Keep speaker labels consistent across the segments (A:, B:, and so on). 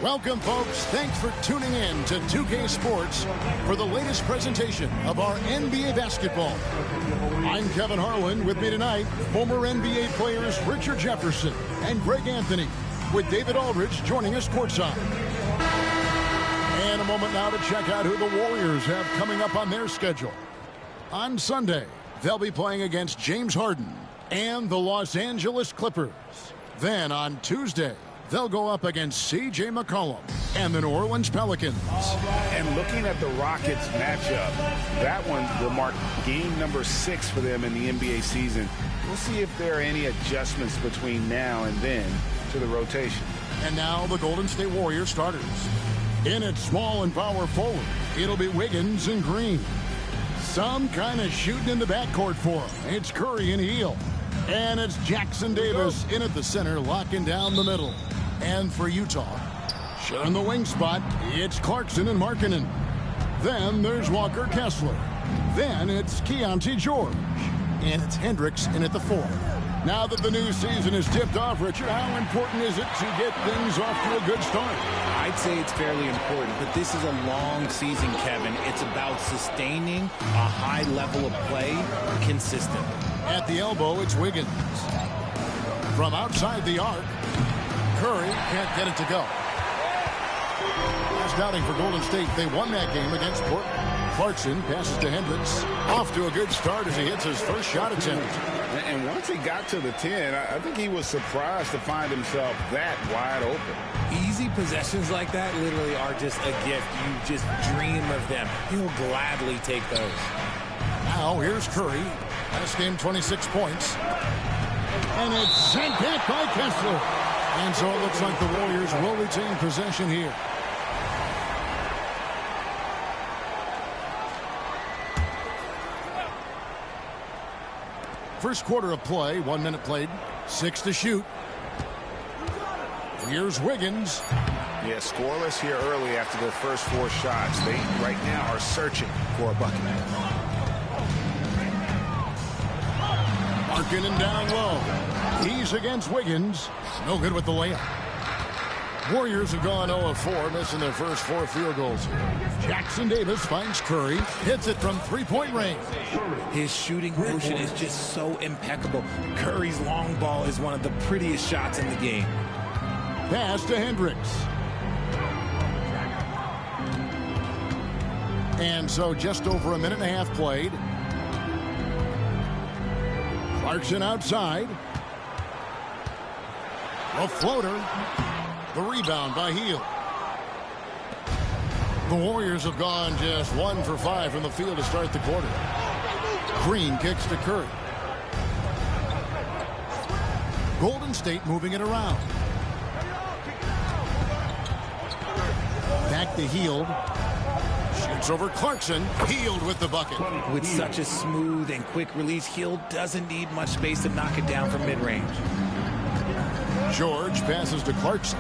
A: Welcome, folks. Thanks for tuning in to 2K Sports for the latest presentation of our NBA basketball. I'm Kevin Harlan. With me tonight, former NBA players Richard Jefferson and Greg Anthony, with David Aldridge joining us courtside. And a moment now to check out who the Warriors have coming up on their schedule. On Sunday, they'll be playing against James Harden and the Los Angeles Clippers. Then on Tuesday, they'll go up against C.J. McCollum and the New Orleans Pelicans.
B: And looking at the Rockets matchup, that one will mark game number 6 for them in the NBA season. We'll see if there are any adjustments between now and then to the rotation.
A: And now the Golden State Warriors starters. In at small and power forward, it'll be Wiggins and Green. Some kind of shooting in the backcourt for him. It's Curry and Hield. And it's Jackson Davis in at the center, locking down the middle. And for Utah, sharing the wing spot, it's Clarkson and Markkanen. Then there's Walker Kessler. Then it's Keontae George. And it's Hendricks in at the 4. Now that the new season is tipped off, Richard, how important is it to get things off to a good start?
C: I'd say it's fairly important, but this is a long season, Kevin. It's about sustaining a high level of play consistently.
A: At the elbow, it's Wiggins. From outside the arc, Curry can't get it to go. Last outing for Golden State, they won that game against Portland. Clarkson passes to Hendricks. Off to a good start as he hits his first shot attempt.
B: And once he got to the 10, I think he was surprised to find himself that wide open.
C: Easy possessions like that literally are just a gift. You just dream of them. He'll gladly take those.
A: Now here's Curry. Last game, 26 points. And it's sent back by Kessler. And so it looks like the Warriors will retain possession here. First quarter of play, 1 minute played, 6 to shoot. Here's Wiggins.
B: Yeah, scoreless here early after their first 4 shots. They right now are searching for a bucket.
A: Markkanen down low. He's against Wiggins. No good with the layup. Warriors have gone 0 of 4, missing their first 4 field goals. Jackson Davis finds Curry, hits it from three-point range.
C: His shooting motion is just so impeccable. Curry's long ball is one of the prettiest shots in the game.
A: Pass to Hendricks. And so just over a minute and a half played. Clarkson outside. A floater. The rebound by Hield. The Warriors have gone just 1 for 5 from the field to start the quarter. Green kicks to Curry. Golden State moving it around. Back to Hield. Shoots over Clarkson. Hield with the bucket.
C: With such a smooth and quick release, Hield doesn't need much space to knock it down from mid-range.
A: George passes to Clarkson.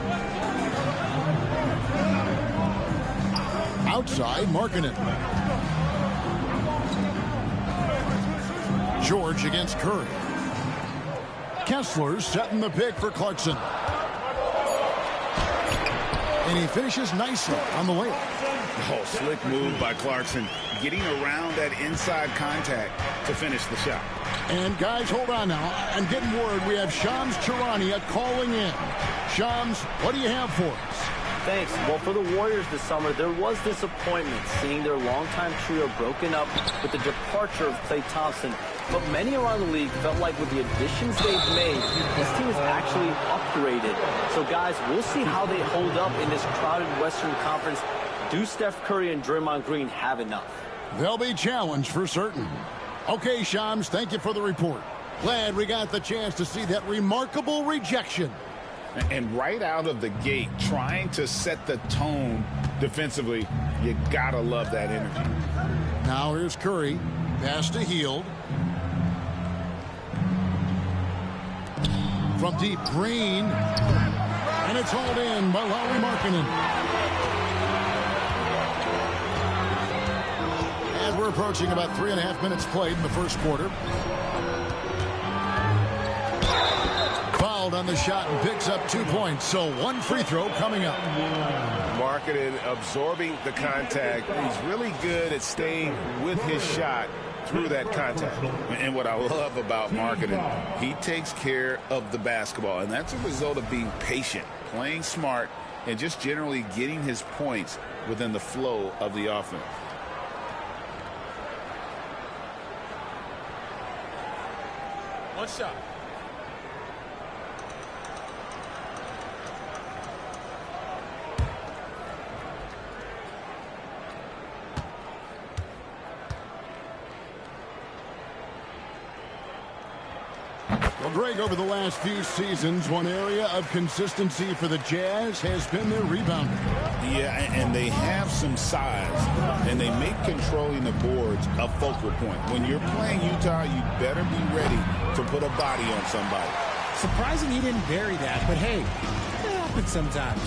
A: Outside, Markkanen. George against Curry. Kessler's setting the pick for Clarkson. And he finishes nicely on the layup.
B: Oh, slick move by Clarkson, getting around that inside contact to finish the shot.
A: And guys, hold on now. I'm getting word we have Shams Charania calling in. Shams, what do you have for us?
D: Thanks. Well, for the Warriors this summer, there was disappointment seeing their longtime trio broken up with the departure of Klay Thompson. But many around the league felt like with the additions they've made, this team is actually upgraded. So, guys, we'll see how they hold up in this crowded Western Conference. Do Steph Curry and Draymond Green have enough?
A: They'll be challenged for certain. Okay, Shams, thank you for the report. Glad we got the chance to see that remarkable rejection.
B: And right out of the gate, trying to set the tone defensively, you gotta love that energy.
A: Now here's Curry. Pass to Hield. From deep, Green. And it's hauled in by Lauri Markkanen. And we're approaching about 3.5 minutes played in the first quarter. fouled on the shot and picks up 2 points. So one free throw coming up.
B: Markkanen absorbing the contact. He's really good at staying with his shot through that contact. And what I love about Markkanen, he takes care of the basketball. And that's a result of being patient, playing smart, and just generally getting his points within the flow of the offense.
C: One shot.
A: Well, Greg, over the last few seasons, one area of consistency for the Jazz has been their rebounding.
B: Yeah, and they have some size, and they make controlling the boards a focal point. When you're playing Utah, you better be ready to put a body on somebody.
C: Surprising he didn't bury that, but hey, it happens sometimes.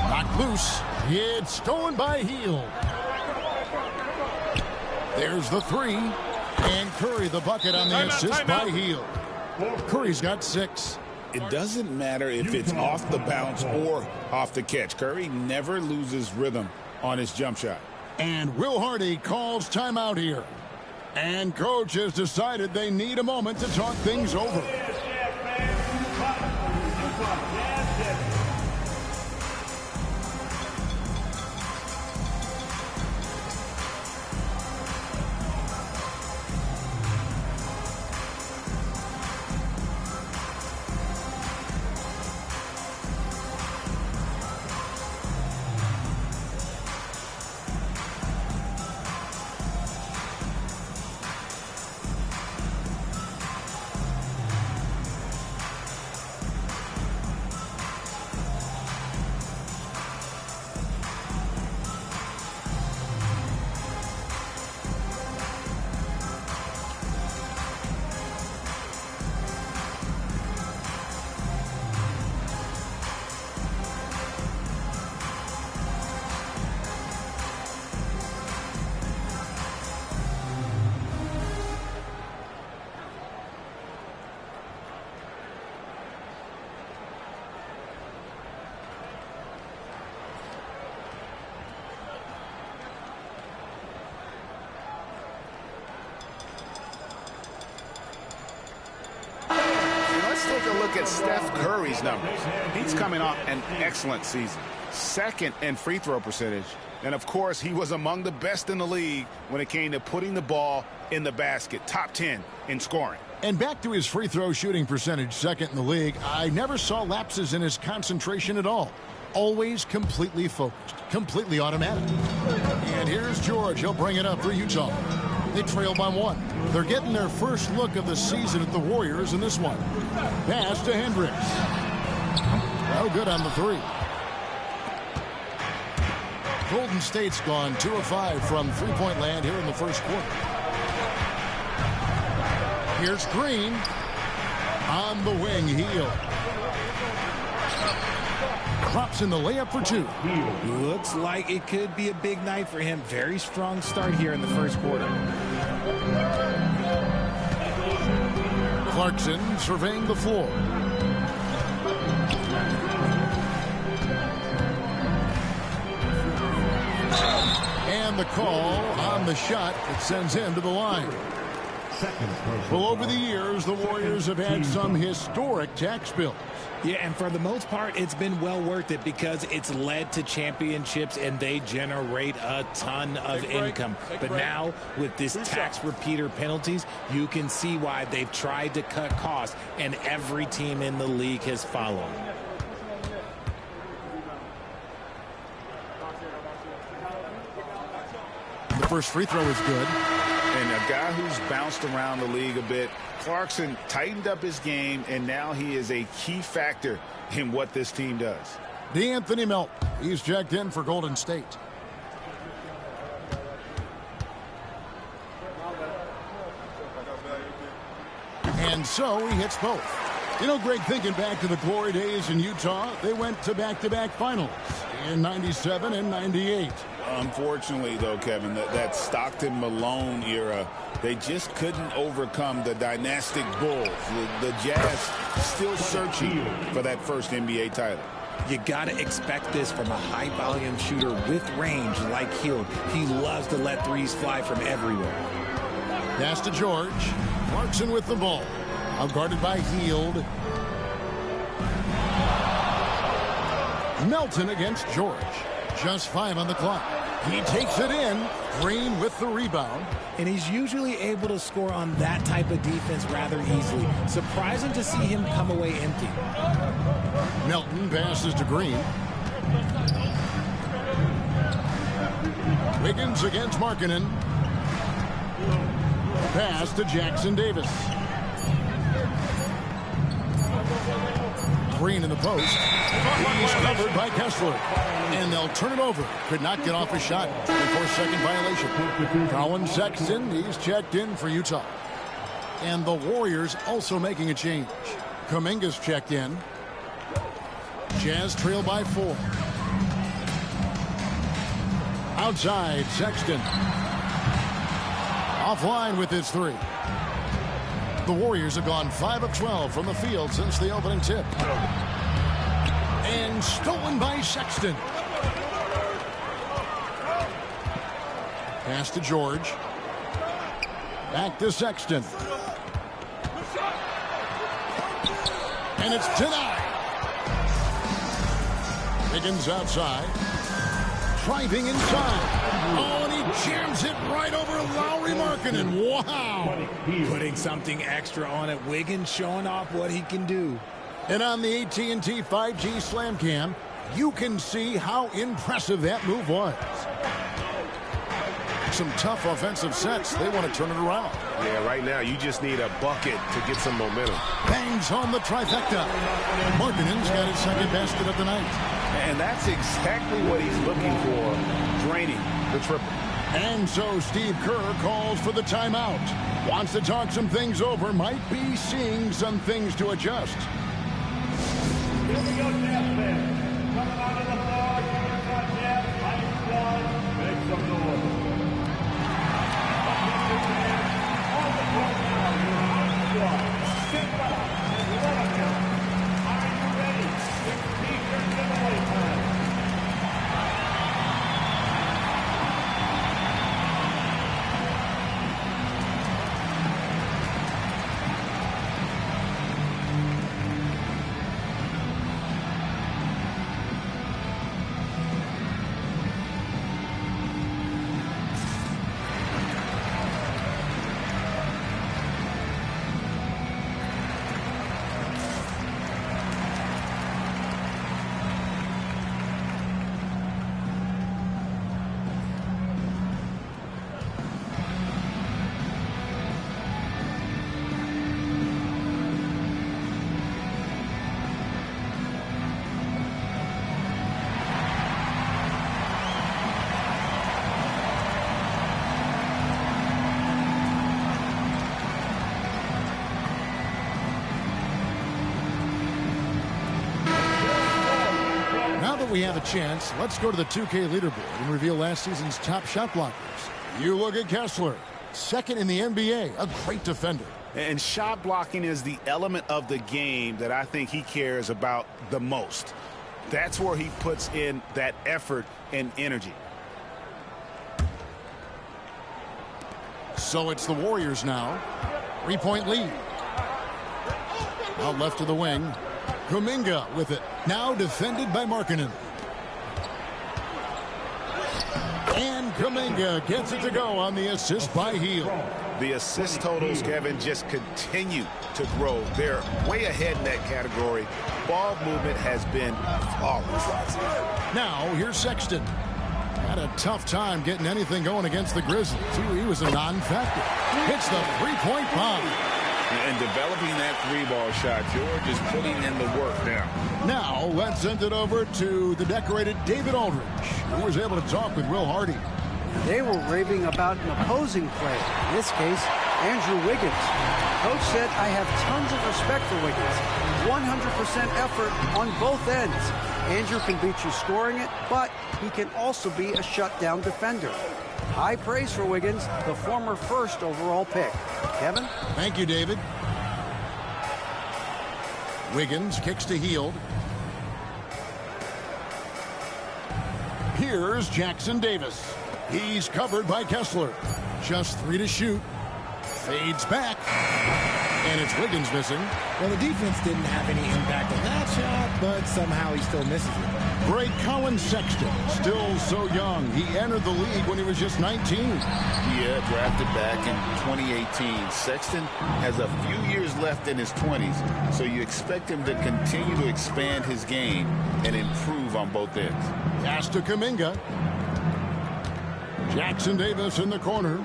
A: Knocked loose. It's stolen by Hield. There's the three. And Curry the bucket on the assist by Hield. Curry's got 6.
B: It doesn't matter if it's off the bounce or off the catch. Curry never loses rhythm on his jump shot.
A: And Will Hardy calls timeout here. And coach has decided they need a moment to talk things over.
B: Let's take a look at Steph Curry's numbers. He's coming off an excellent season. 2nd in free throw percentage. And, of course, he was among the best in the league when it came to putting the ball in the basket. Top 10 in scoring.
A: And back to his free throw shooting percentage, 2nd in the league. I never saw lapses in his concentration at all. Always completely focused, completely automatic. And here's George. He'll bring it up for Utah. They trail by 1. They're getting their first look of the season at the Warriors in this one. Pass to Hendricks. No good on the 3. Golden State's gone 2 of 5 from three-point land here in the first quarter. Here's Green. On the wing, Hield. Drops in the layup for 2.
C: Looks like it could be a big night for him. Very strong start here in the first quarter.
A: Clarkson surveying the floor. And the call on the shot that sends him to the line. Well, over the years, the Warriors have had some historic tax bills.
C: Yeah, and for the most part, it's been well worth it because it's led to championships and they generate a ton of income. But now, with this tax repeater penalties, you can see why they've tried to cut costs, and every team in the league has followed.
A: The first free throw is good.
B: And a guy who's bounced around the league a bit, Clarkson tightened up his game, and now he is a key factor in what this team does.
A: D'Anthony Melton. He's checked in for Golden State. And so he hits both. You know, Greg, thinking back to the glory days in Utah, they went to back-to-back finals in 97 and 98.
B: Unfortunately, though, Kevin, that Stockton-Malone era, they just couldn't overcome the dynastic Bulls. The Jazz still searching for that first NBA title.
C: You got to expect this from a high-volume shooter with range like Hield. He loves to let threes fly from everywhere.
A: Pass to George. Clarkson with the ball. Out guarded by Hield. Melton against George. Just 5 on the clock. He takes it in. Green with the rebound.
C: And he's usually able to score on that type of defense rather easily. Surprising to see him come away empty.
A: Melton passes to Green. Wiggins against Markkanen. Pass to Jackson Davis. Green in the post. He's covered by Kessler. And they'll turn it over. Could not get off a shot. 24-second violation. Colin Sexton, he's checked in for Utah. And the Warriors also making a change. Kuminga's checked in. Jazz trail by 4. Outside, Sexton. Offline with his 3. The Warriors have gone 5 of 12 from the field since the opening tip. And stolen by Sexton. Pass to George. Back to Sexton. And it's denied. Wiggins outside. Driving inside. Oh, and he jams it right over Lauri Markkanen. Wow.
C: Putting something extra on it. Wiggins showing off what he can do.
A: And on the AT&T 5G Slam Cam, you can see how impressive that move was. Some tough offensive sets. They want to turn it around.
E: Yeah, right now you just need a bucket to get some momentum.
A: Bangs home the trifecta. Markkanen's got his second basket of the night.
B: And that's exactly what he's looking for, draining the triple.
A: And so Steve Kerr calls for the timeout. Wants to talk some things over. Might be seeing some things to adjust.
F: Here we go, Jazz fans. Coming out of the floor, Utah Jazz, line 1, make some noise. On the floor now, your hot squad. Sit back and welcome. Are you ready? It's T-shirt giveaway time.
A: We have a chance. Let's go to the 2K leaderboard and reveal last season's top shot blockers. You look at Kessler, second in the NBA, a great defender.
B: And shot blocking is the element of the game that I think he cares about the most. That's where he puts in that effort and energy.
A: So it's the Warriors now. 3-point lead. Out left of the wing. Kuminga with it. Now defended by Markkanen. And Kuminga gets it to go on the assist by Hield.
B: The assist totals, Kevin, just continue to grow. They're way ahead in that category. Ball movement has been flawless.
A: Now here's Sexton. Had a tough time getting anything going against the Grizzlies. He was a non-factor. Hits the three-point bomb.
B: And developing that three-ball shot, George is putting in the work now.
A: Now let's send it over to the decorated David Aldridge, who was able to talk with Will Hardy.
G: They were raving about an opposing player, in this case, Andrew Wiggins. Coach said, I have tons of respect for Wiggins. 100% effort on both ends. Andrew can beat you scoring it, but he can also be a shutdown defender. High praise for Wiggins, the former first overall pick. Kevin?
A: Thank you, David. Wiggins kicks to Hield. Here's Jackson Davis. He's covered by Kessler. Just 3 to shoot. Fades back. And it's Wiggins missing.
C: Well, the defense didn't have any impact on that shot, but somehow he still misses it.
A: Great Colin Sexton, still so young. He entered the league when he was just 19.
H: Yeah, drafted back in 2018. Sexton has a few years left in his 20s, so you expect him to continue to expand his game and improve on both ends.
A: Pass to Kuminga. Jackson Davis in the corner.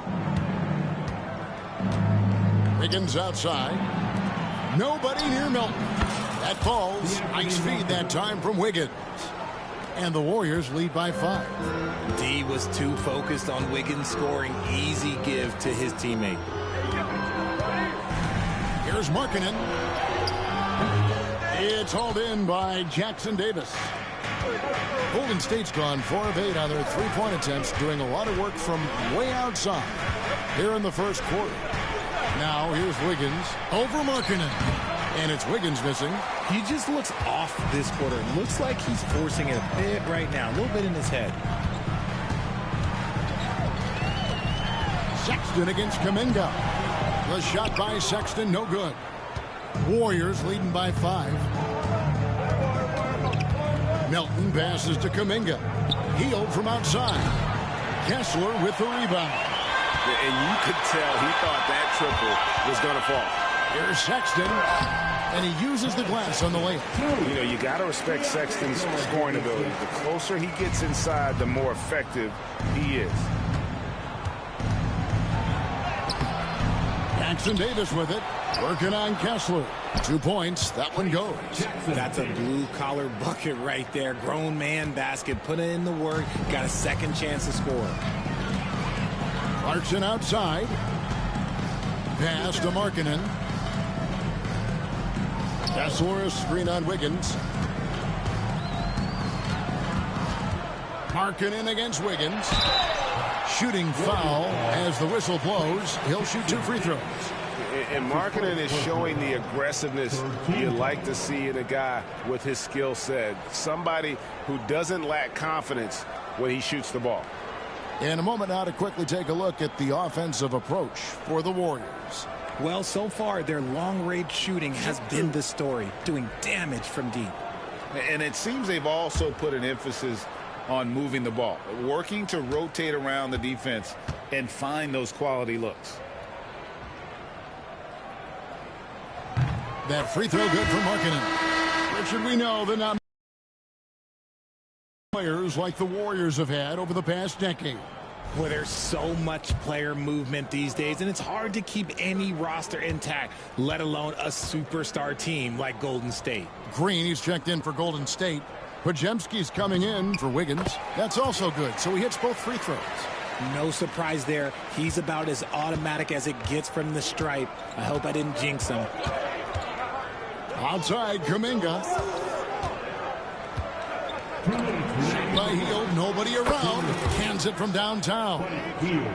A: Wiggins outside. Nobody near Milton. That falls. Nice feed that time from Wiggins. And the Warriors lead by 5.
C: D was too focused on Wiggins scoring. Easy give to his teammate.
A: Here's Markkanen. It's hauled in by Jackson Davis. Golden State's gone 4 of 8 on their 3-point attempts, doing a lot of work from way outside here in the first quarter. Now here's Wiggins over Markkanen. And it's Wiggins missing.
C: He just looks off this quarter. Looks like he's forcing it a bit right now. A little bit in his head.
A: Sexton against Kuminga. The shot by Sexton, no good. Warriors leading by 5. Melton passes to Kuminga. Hield from outside. Kessler with the rebound.
E: And you could tell he thought that triple was going to fall.
A: Here's Sexton, and he uses the glass on the layup.
B: You know, you got to respect Sexton's scoring ability. The closer he gets inside, the more effective he is.
A: Jackson Davis with it, working on Kessler. 2 points, that one goes.
C: That's a blue-collar bucket right there. Grown man basket, put in the work, got a second chance to score.
A: Clarkson outside. Pass to Markkanen. Kessler screen on Wiggins. Markkanen against Wiggins. Shooting foul as the whistle blows. He'll shoot 2 free throws.
B: And Markkanen is showing the aggressiveness you like to see in a guy with his skill set. Somebody who doesn't lack confidence when he shoots the ball.
A: In a moment now to quickly take a look at the offensive approach for the Warriors.
C: Well, so far, their long-range shooting has been the story, doing damage from deep.
H: And it seems they've also put an emphasis on moving the ball, working to rotate around the defense and find those quality looks.
A: That free throw good for Markkanen. Richard, we know that not players like the Warriors have had over the past decade.
C: Well, there's so much player movement these days, and it's hard to keep any roster intact, let alone a superstar team like Golden State.
A: Green, he's checked in for Golden State. Podziemski's coming in for Wiggins. That's also good, so he hits both free throws.
C: No surprise there. He's about as automatic as it gets from the stripe. I hope I didn't jinx him.
A: Outside, Kuminga. By Hield, nobody around. Hands it from downtown.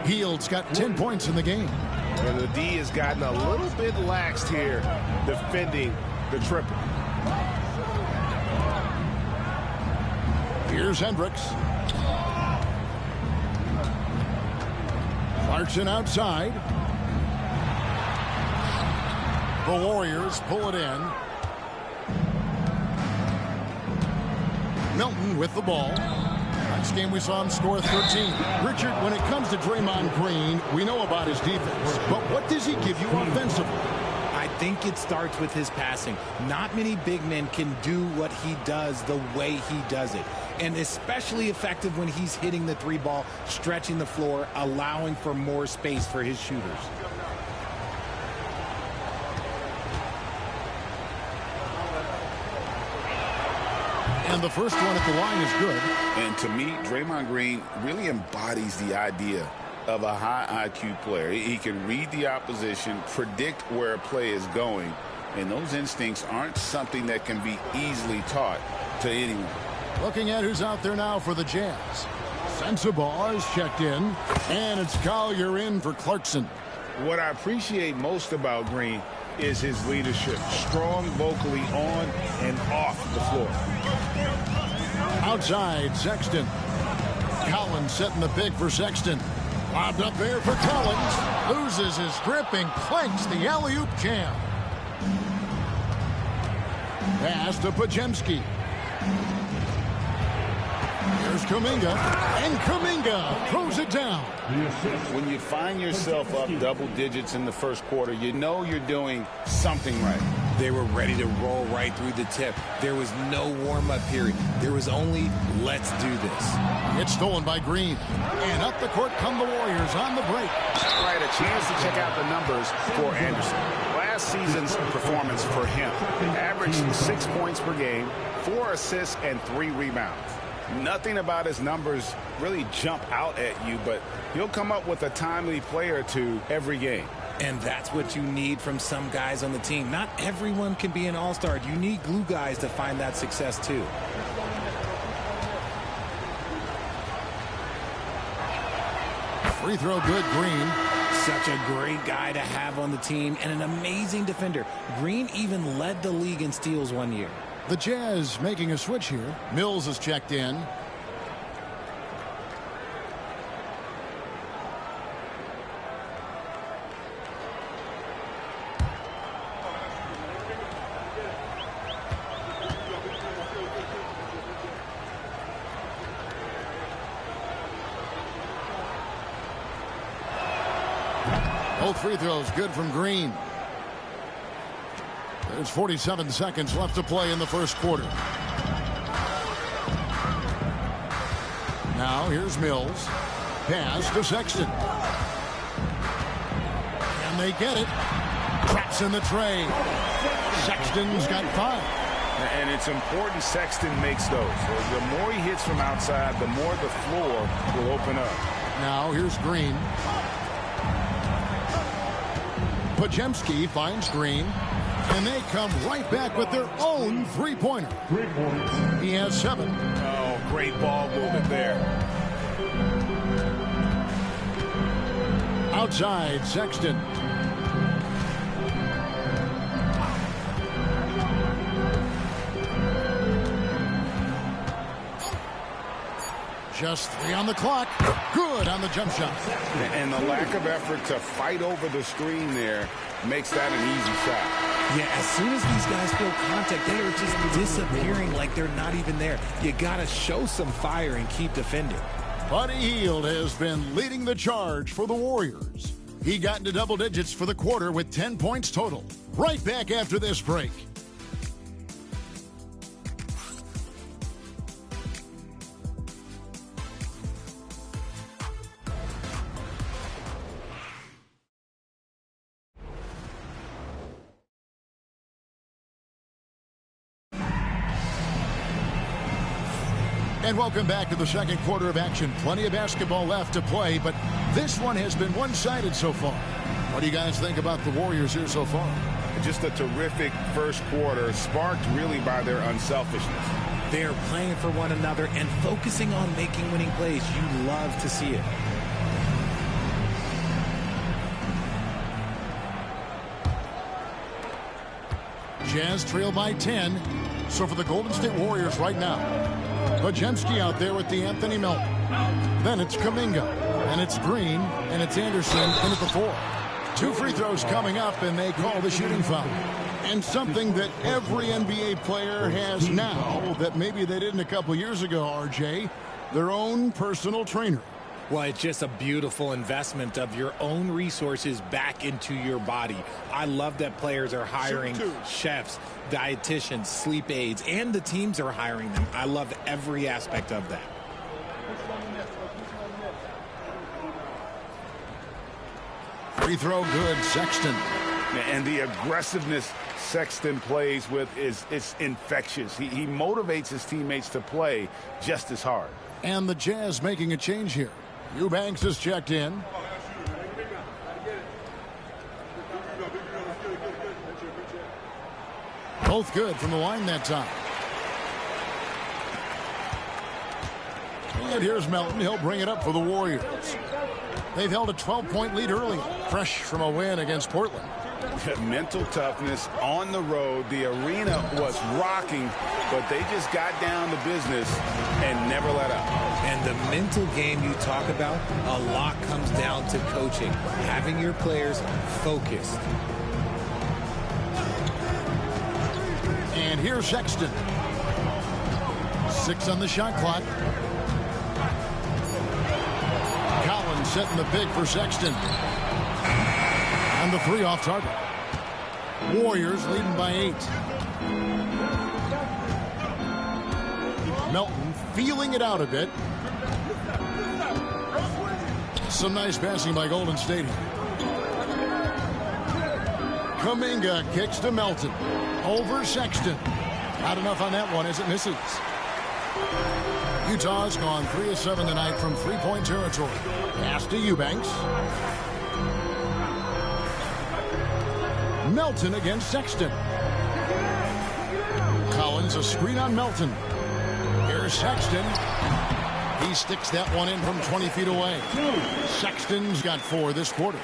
A: Hield's got 10 points in the game.
B: And the D has gotten a little bit laxed here defending the triple.
A: Here's Hendricks. Clarkson outside. The Warriors pull it in. Melton with the ball. Last game we saw him score 13. Richard, when it comes to Draymond Green, we know about his defense, but what does he give you offensively?
C: I think it starts with his passing. Not many big men can do what he does the way he does it. And especially effective when he's hitting the 3-ball, stretching the floor, allowing for more space for his shooters.
A: And the first one at the line is good.
H: And to me, Draymond Green really embodies the idea of a high IQ player. He can read the opposition, predict where a play is going, And those instincts aren't something that can be easily taught to anyone.
A: Looking at who's out there now for the Jazz. Sensabaugh is checked in, and it's Collier in for Clarkson.
B: What I appreciate most about Green is his leadership. Strong vocally on and off the floor.
A: Outside, Sexton. Collins setting the pick for Sexton. Lobbed up there for Collins. Loses his grip and clanks the alley-oop jam. Pass to Podziemski. Here's Kuminga. And Kuminga throws it down.
H: When you find yourself up double digits in the first quarter, you know you're doing something right.
C: They were ready to roll right through the tip. There was no warm-up period. There was only, let's do this.
A: It's stolen by Green. And up the court come the Warriors on the break.
B: All right, a chance to check out the numbers for Anderson. Last season's performance for him averaged 6 points per game, 4 assists, and 3 rebounds. Nothing about his numbers really jump out at you, but he'll come up with a timely play or two every game.
C: And that's what you need from some guys on the team. Not everyone can be an all-star. You need glue guys to find that success too.
A: Free throw good, Green.
C: Such a great guy to have on the team and an amazing defender. Green even led the league in steals one year.
A: The Jazz making a switch here. Mills is checked in. Both free throws good from Green. There's 47 seconds left to play in the first quarter. Now here's Mills. Pass to Sexton. And they get it. Traps in the tray. Sexton's got 5.
B: And it's important Sexton makes those. The more he hits from outside, the more the floor will open up.
A: Now here's Green. Podziemski finds Green. And they come right back with their own three-pointer. He has 7.
B: Oh, great ball movement there.
A: Outside, Sexton. Just 3 on the clock. Good on the jump shot.
B: And the lack of effort to fight over the screen there makes that an easy shot.
C: Yeah, as soon as these guys feel contact, they are just disappearing like they're not even there. You got to show some fire and keep defending.
A: Buddy Hield has been leading the charge for the Warriors. He got into double digits for the quarter with 10 points total. Right back after this break. And welcome back to the second quarter of action. Plenty of basketball left to play, but this one has been one-sided so far. What do you guys think about the Warriors here so far?
B: Just a terrific first quarter, sparked really by their unselfishness.
C: They're playing for one another and focusing on making winning plays. You love to see it.
A: Jazz trail by 10. So for the Golden State Warriors right now, Podziemski out there with the Anthony Melton. Then it's Kuminga, and it's Green, and it's Anderson in at the 4. 2 free throws coming up, and they call the shooting foul. And something that every NBA player has now that maybe they didn't a couple years ago, RJ, their own personal trainer.
C: Well, it's just a beautiful investment of your own resources back into your body. I love that players are hiring chefs, dietitians, sleep aides, and the teams are hiring them. I love every aspect of that.
A: Free throw good, Sexton.
B: And the aggressiveness Sexton plays with is infectious. He motivates his teammates to play just as hard.
A: And the Jazz making a change here. Eubanks is checked in. Both good from the line that time. And here's Melton. He'll bring it up for the Warriors. They've held a 12-point lead early, fresh from a win against Portland.
B: Mental toughness on the road. The arena was rocking, but they just got down to business and never let up.
C: And the mental game you talk about, a lot comes down to coaching, having your players focused.
A: And here's Sexton. 6 on the shot clock. Collins setting the big for Sexton. And the 3 off target. Warriors leading by 8. Melton feeling it out a bit. Some nice passing by Golden State. Kuminga kicks to Melton. Over Sexton. Not enough on that one as it misses. Utah's gone 3 of 7 tonight from 3-point territory. Pass to Eubanks. Melton against Sexton. Collins a screen on Melton. Here's Sexton. He sticks that one in from 20 feet away. Sexton's got 4 this quarter.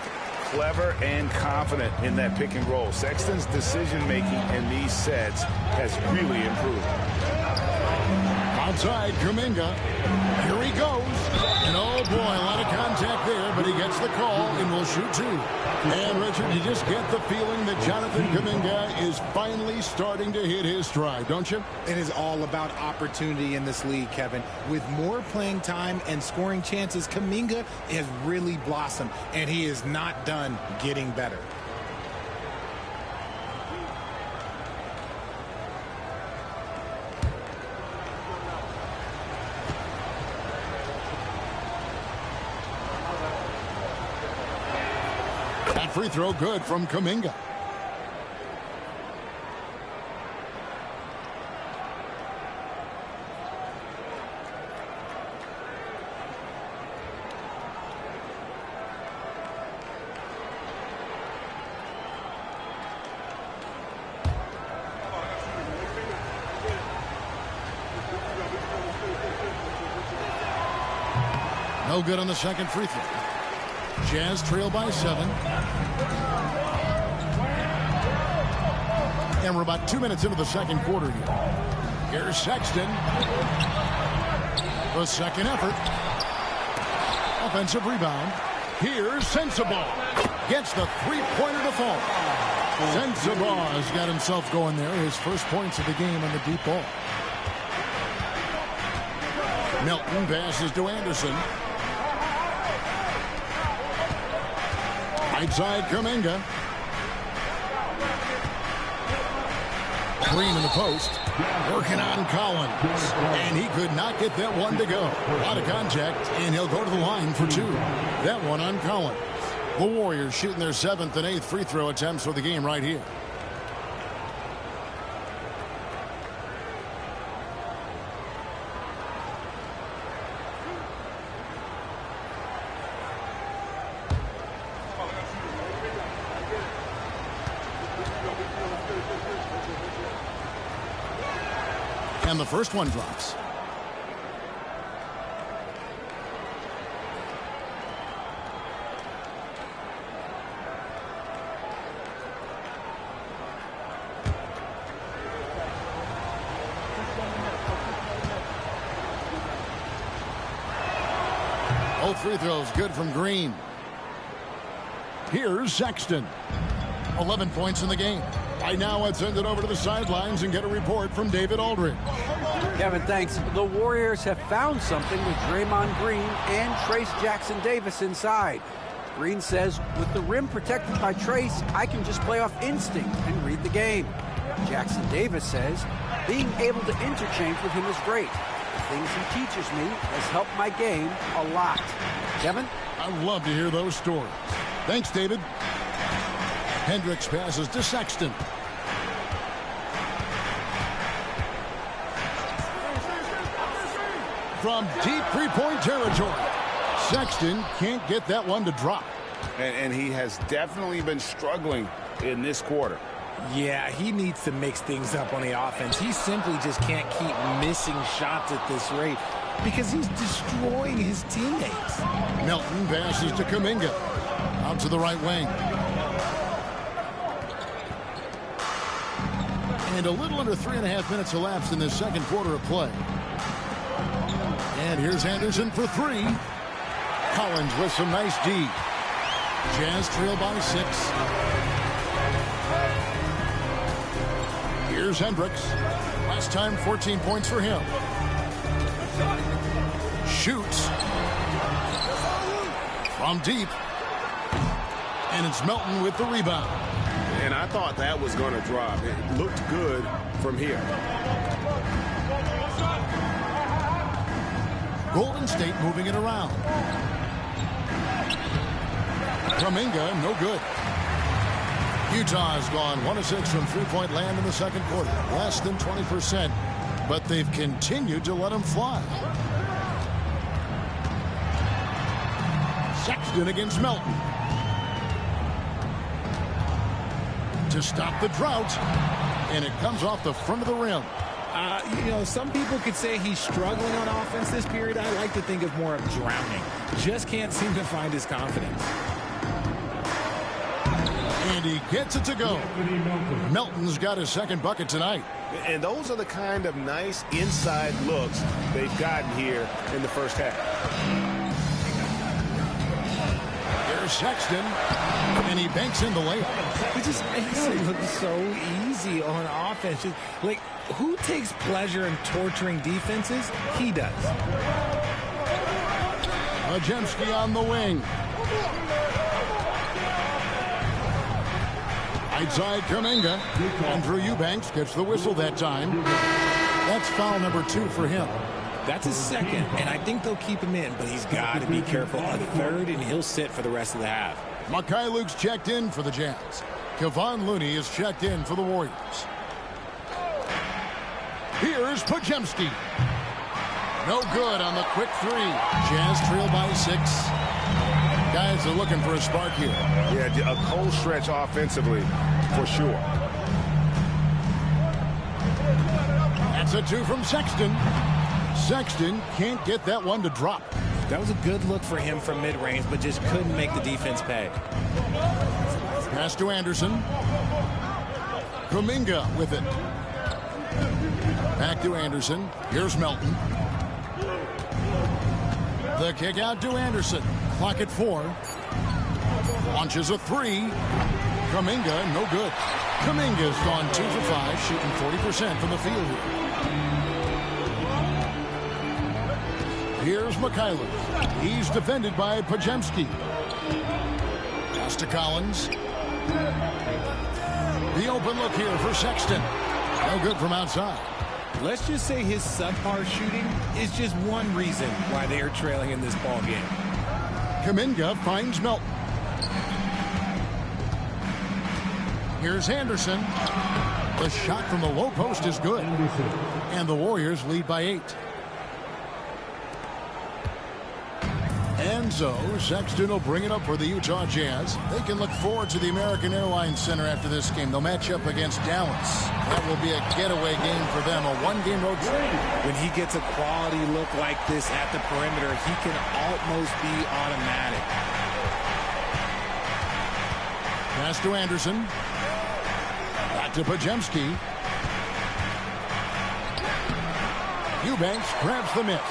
B: Clever and confident in that pick and roll. Sexton's decision-making in these sets has really improved.
A: Outside, Kuminga. Here he goes. And oh boy, a lot of contact there, but he gets the call and will shoot 2. And Richard, you just get the feeling that Jonathan Kuminga is finally starting to hit his stride, don't you?
C: It is all about opportunity in this league, Kevin. With more playing time and scoring chances, Kuminga has really blossomed, and he is not done getting better.
A: That free throw good from Kuminga. No good on the second free throw. Jazz trail by 7. And we're about 2 minutes into the second quarter here. Here's Sexton. The second effort. Offensive rebound. Here's Sensabaugh. Gets the three-pointer to fall. Sensabaugh has got himself going there. His first points of the game on the deep ball. Melton passes to Anderson. Right side, Kuminga. Green in the post. Working on Collins. And he could not get that one to go. A lot of contact, and he'll go to the line for 2. That one on Collins. The Warriors shooting their 7th and 8th free throw attempts for the game right here. And the first one drops. Both free throws good from Green. Here's Sexton. 11 points in the game. Right now, let's send it over to the sidelines and get a report from David Aldridge.
G: Kevin, thanks. The Warriors have found something with Draymond Green and Trace Jackson Davis inside. Green says, with the rim protected by Trace, I can just play off instinct and read the game. Jackson Davis says, being able to interchange with him is great. The things he teaches me has helped my game a lot. Kevin?
A: I'd love to hear those stories. Thanks, David. Hendricks passes to Sexton. From deep three-point territory. Sexton can't get that one to drop.
B: And he has definitely been struggling in this quarter.
C: Yeah, he needs to mix things up on the offense. He simply just can't keep missing shots at this rate because he's destroying his teammates.
A: Melton passes to Kuminga. Out to the right wing. And a little under 3.5 minutes elapsed in this second quarter of play. And here's Anderson for three. Collins with some nice D. Jazz trail by 6. Here's Hendricks. Last time 14 points for him. Shoots. From deep. And it's Melton with the rebound.
E: And I thought that was going to drop. It looked good from here.
A: Golden State moving it around. Kuminga, no good. Utah has gone 1 of 6 from three-point land in the second quarter. Less than 20%, but they've continued to let them fly. Sexton against Melton. To stop the drought, and it comes off the front of the rim.
C: You know, some people could say he's struggling on offense this period. I like to think of more of drowning. Just can't seem to find his confidence.
A: And he gets it to go. Melton's got his second bucket tonight.
E: And those are the kind of nice inside looks they've gotten here in the first half.
A: There's Sexton, and he banks in the layup.
C: It just makes it look so easy on offense. Just, like, who takes pleasure in torturing defenses? He does.
A: Majemski on the wing. Right side, Kuminga. Andrew Eubanks gets the whistle that time. That's foul number 2 for him.
C: That's his second, and I think they'll keep him in, but he's got to be careful. A third, and he'll sit for the rest of the half.
A: Luke's checked in for the Jazz. Kevon Looney is checked in for the Warriors. Here's Podziemski. No good on the quick 3. Jazz trail by 6. Guys are looking for a spark here.
E: Yeah, a cold stretch offensively, for sure.
A: That's a 2 from Sexton. Sexton can't get that one to drop.
C: That was a good look for him from mid-range, but just couldn't make the defense pay.
A: Pass to Anderson. Kuminga with it. Back to Anderson. Here's Melton. The kick out to Anderson. Clock at 4. Launches a 3. Kuminga, no good. Kuminga's gone 2 for 5, shooting 40% from the field here. Here's Mikhailov. He's defended by Podziemski. Pass to Collins. The open look here for Sexton. No good from outside.
C: Let's just say his subpar shooting is just one reason why they are trailing in this ball game.
A: Kuminga finds Melton. Here's Anderson. The shot from the low post is good. And the Warriors lead by 8. And so Sexton will bring it up for the Utah Jazz. They can look forward to the American Airlines Center after this game. They'll match up against Dallas. That will be a getaway game for them, a one-game road trip.
C: When he gets a quality look like this at the perimeter, he can almost be automatic.
A: Pass to Anderson. Back to Podziemski. Eubanks grabs the miss.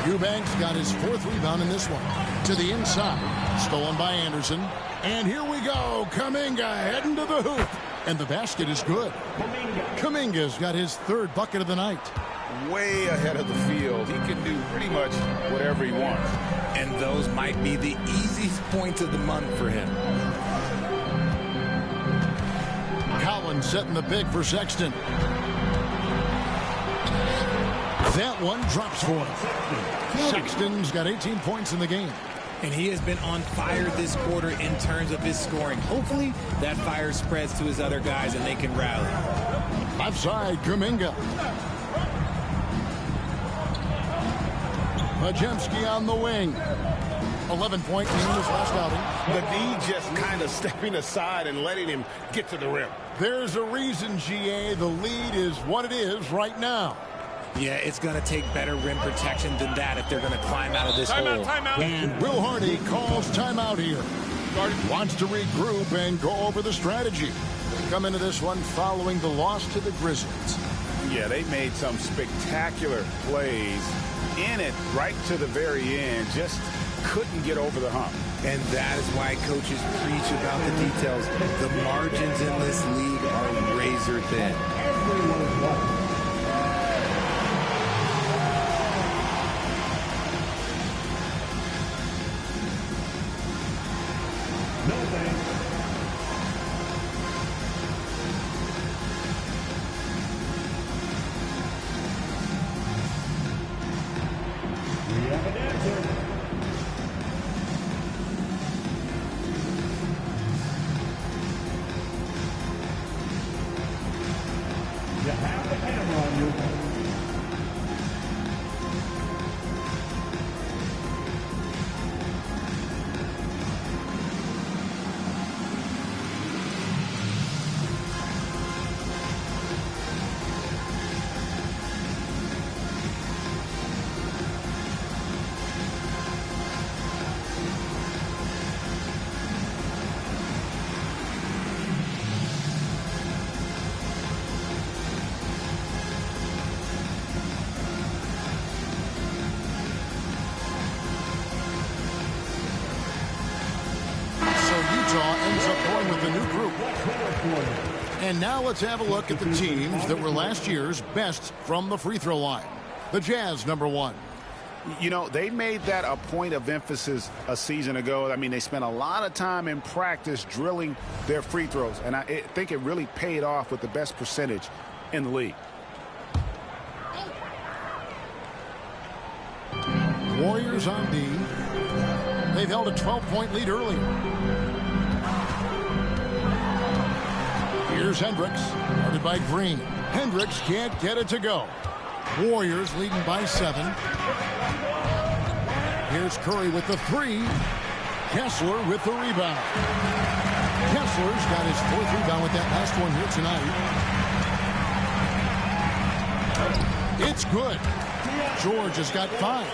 A: Eubanks got his 4th rebound in this one. To the inside. Stolen by Anderson. And here we go. Kuminga heading to the hoop. And the basket is good. Kuminga's got his 3rd bucket of the night.
H: Way ahead of the field. He can do pretty much whatever he wants.
C: And those might be the easiest points of the month for him.
A: Collins setting the pick for Sexton. That one drops for him. Sexton's got 18 points in the game.
C: And he has been on fire this quarter in terms of his scoring. Hopefully that fire spreads to his other guys and they can rally.
A: Left side, Kuminga. Podziemski on the wing. 11-point game his last outing.
E: The D just kind of stepping aside and letting him get to the rim.
A: There's a reason, GA, the lead is what it is right now.
C: Yeah, it's going to take better rim protection than that if they're going to climb out of this hole.
F: Timeout.
A: And Will Hardy calls timeout here. Wants to regroup and go over the strategy. They come into this one following the loss to the Grizzlies.
B: Yeah, they made some spectacular plays in it right to the very end. Just couldn't get over the hump.
C: And that is why coaches preach about the details. The margins in this league are razor thin.
F: No thanks. We have an answer. You have the camera on you.
A: And now let's have a look at the teams that were last year's best from the free throw line. The Jazz, number 1.
B: You know, they made that a point of emphasis a season ago. I mean, they spent a lot of time in practice drilling their free throws, and I think it really paid off with the best percentage in the league.
A: Warriors on D. They've held a 12-point lead earlier. Here's Hendricks, guarded by Green. Hendricks can't get it to go. Warriors leading by 7. Here's Curry with the 3. Kessler with the rebound. Kessler's got his 4th rebound with that last one here tonight. It's good. George has got 5.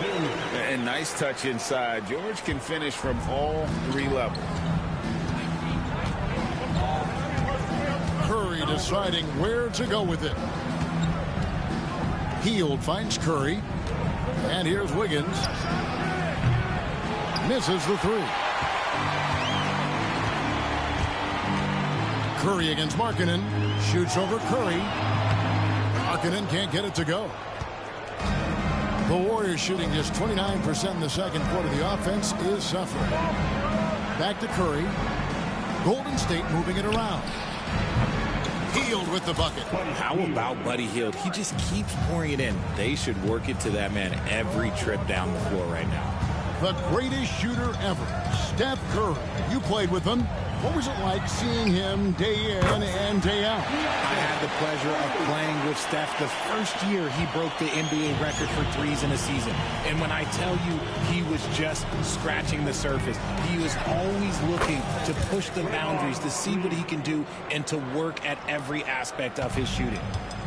H: And nice touch inside. George can finish from all 3 levels.
A: Curry deciding where to go with it. Hield finds Curry. And here's Wiggins. Misses the 3. Curry against Markkanen. Shoots over Curry. Markkanen can't get it to go. The Warriors shooting just 29% in the second quarter. The offense is suffering. Back to Curry. Golden State moving it around. Hield with the bucket.
C: How about Buddy Hield? He just keeps pouring it in. They should work it to that man every trip down the floor right now.
A: The greatest shooter ever, Steph Curry. You played with him. What was it like seeing him day in and day out?
C: I had the pleasure of playing with Steph the first year he broke the NBA record for threes in a season. And when I tell you he was just scratching the surface, he was always looking to push the boundaries, to see what he can do, and to work at every aspect of his shooting.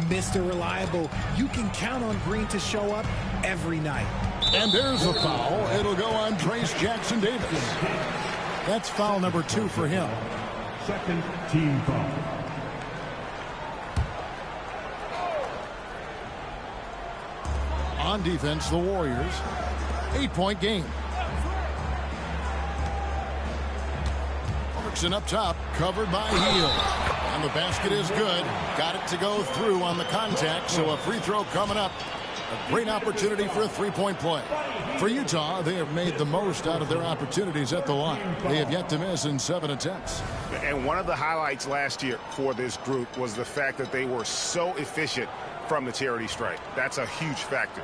C: Mr. Reliable, you can count on Green to show up every night.
A: And there's a foul. It'll go on Trace Jackson-Davis. That's foul number 2 for him.
F: Second team foul.
A: On defense, the Warriors. 8-point game. Clarkson up top, covered by Hield. And the basket is good. Got it to go through on the contact, so a free throw coming up. A great opportunity for a 3-point play. For Utah, they have made the most out of their opportunities at the line. They have yet to miss in 7 attempts.
B: And one of the highlights last year for this group was the fact that they were so efficient from the charity stripe. That's a huge factor.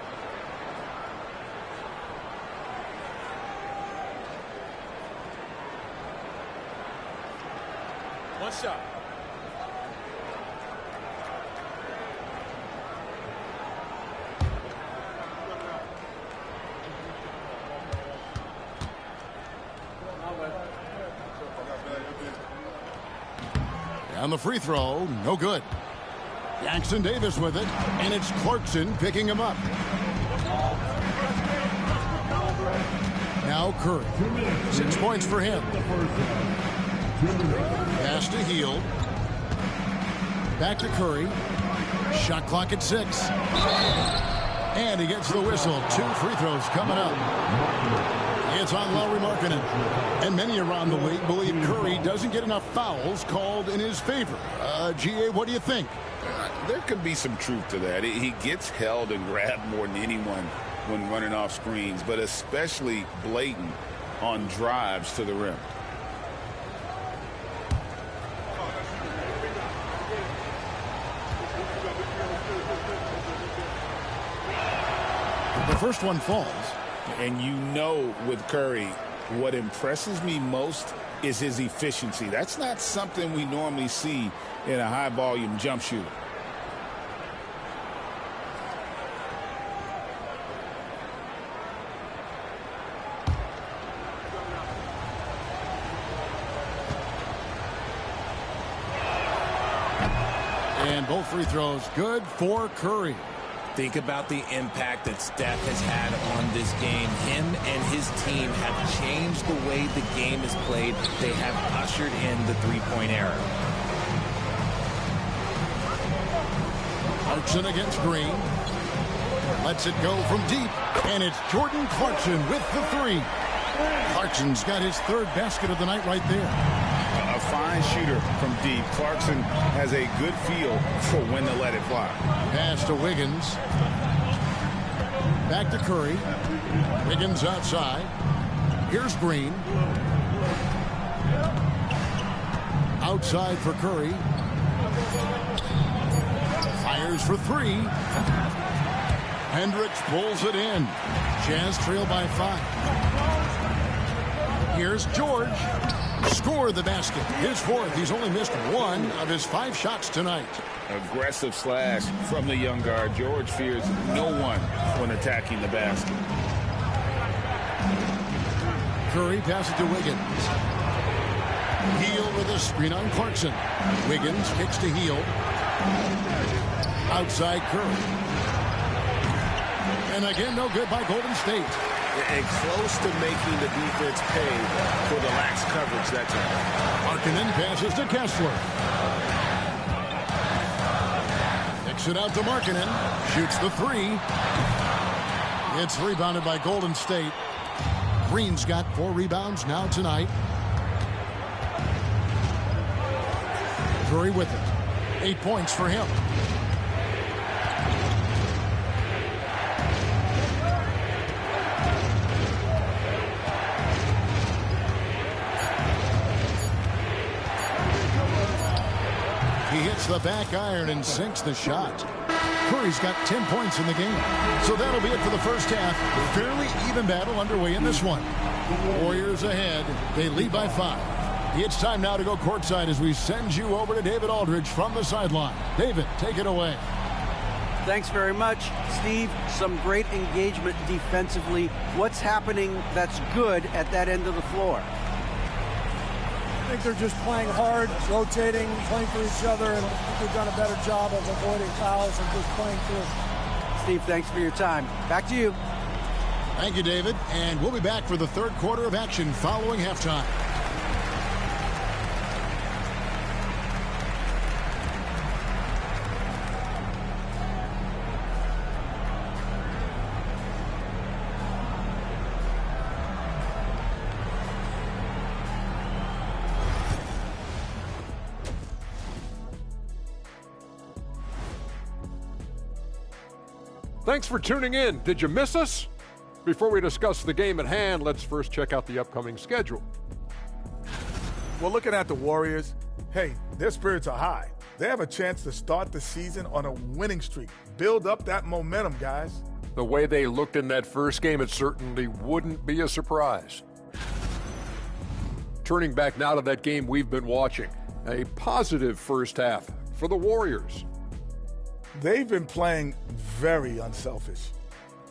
F: One shot.
A: On the free throw, no good. Jackson Davis with it, and it's Clarkson picking him up. Now Curry. 6 points for him. Pass to Hield. Back to Curry. Shot clock at 6. And he gets the whistle. 2 free throws coming up. It's on Lauri Markkanen. And many around the league believe Curry doesn't get enough fouls called in his favor. G.A., what do you think?
H: There could be some truth to that. He gets held and grabbed more than anyone when running off screens, but especially blatant on drives to the rim.
A: The first one falls.
B: And you know with Curry, what impresses me most is his efficiency. That's not something we normally see in a high-volume jump shooter.
A: And both free throws good for Curry.
C: Think about the impact that Steph has had on this game. Him and his team have changed the way the game is played. They have ushered in the three-point era.
A: Clarkson against Green. Lets it go from deep. And it's Jordan Clarkson with the 3. Clarkson's got his 3rd basket of the night right there.
B: A fine shooter from deep. Clarkson has a good feel for when to let it fly.
A: Pass to Wiggins. Back to Curry. Wiggins outside. Here's Green. Outside for Curry. Fires for 3. Hendricks pulls it in. Jazz trail by 5. Here's George. Score the basket. His 4th. He's only missed 1 of his 5 shots tonight.
B: Aggressive slash from the young guard. George fears no one when attacking the basket.
A: Curry passes to Wiggins. Hield with a screen on Clarkson. Wiggins kicks to Hield. Outside Curry. And again, no good by Golden State.
E: And close to making the defense pay for the lax coverage that time.
A: Markkanen passes to Kessler. Kicks it out to Markkanen. Shoots the 3. It's rebounded by Golden State. Green's got 4 rebounds now tonight. Curry with it. 8 points for him. He hits the back iron and sinks the shot. Curry's got 10 points in the game. So that'll be it for the first half. Fairly even battle underway in this one. Warriors ahead. They lead by 5. It's time now to go courtside as we send you over to David Aldridge from the sideline. David, take it away.
G: Thanks very much, Steve. Some great engagement defensively. What's happening that's good at that end of the floor?
I: I think they're just playing hard, rotating, playing for each other, and I think they've done a better job of avoiding fouls and just playing through.
G: Steve, thanks for your time. Back to you.
A: Thank you, David. And we'll be back for the 3rd quarter of action following halftime.
J: Thanks for tuning in. Did you miss us? Before we discuss the game at hand, let's first check out the upcoming schedule.
I: Well, looking at the Warriors, hey, their spirits are high. They have a chance to start the season on a winning streak. Build up that momentum, guys.
J: The way they looked in that first game, it certainly wouldn't be a surprise. Turning back now to that game we've been watching, a positive first half for the Warriors.
I: They've been playing very unselfish.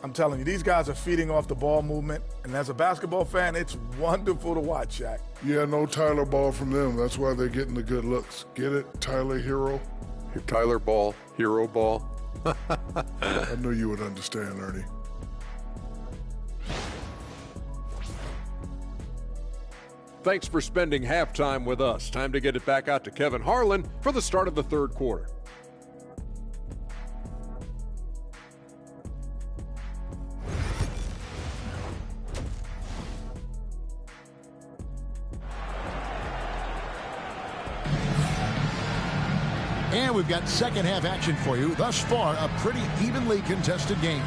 I: I'm telling you, these guys are feeding off the ball movement. And as a basketball fan, it's wonderful to watch, Shaq.
K: Yeah, no Tyler ball from them. That's why they're getting the good looks. Get it? Tyler Hero?
J: Tyler ball, hero ball.
K: I knew you would understand, Ernie.
J: Thanks for spending halftime with us. Time to get it back out to Kevin Harlan for the start of the third quarter.
A: And we've got second half action for you. Thus far, a pretty evenly contested game.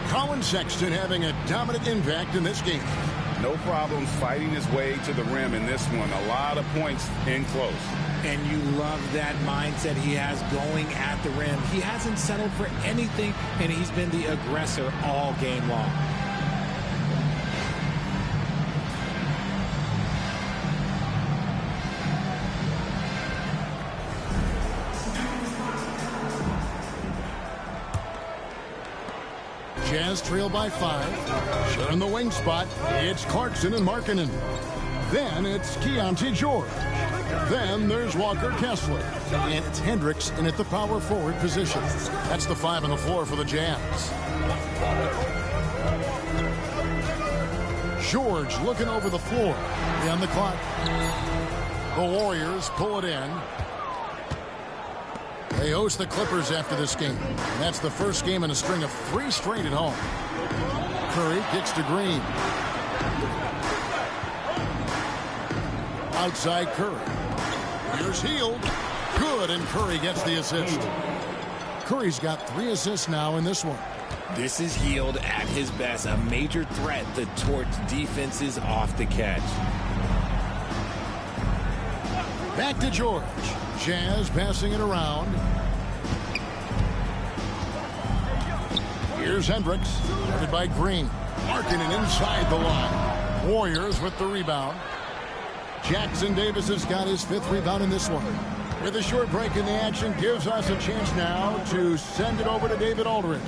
A: Collin Sexton having a dominant impact in this game.
B: No problems fighting his way to the rim in this one. A lot of points in close.
C: And you love that mindset he has going at the rim. He hasn't settled for anything, and he's been the aggressor all game long.
A: Jazz trail by 5. Sharing the wing spot, it's Clarkson and Markkanen. Then it's Keyonte George. Then there's Walker Kessler. And it's Hendricks in at the power forward position. That's the 5 on the floor for the Jazz. George looking over the floor. On the clock. The Warriors pull it in. They host the Clippers after this game. And that's the first game in a string of 3 straight at home. Curry kicks to Green. Outside Curry. Here's Hield. Good, and Curry gets the assist. Curry's got 3 assists now in this one.
C: This is Hield at his best, a major threat that torch defenses off the catch.
A: Back to George. Jazz passing it around. Here's Hendricks, guarded by Green. Markkanen inside the line. Warriors with the rebound. Jackson Davis has got his 5th rebound in this one. With a short break in the action, gives us a chance now to send it over to David Aldridge.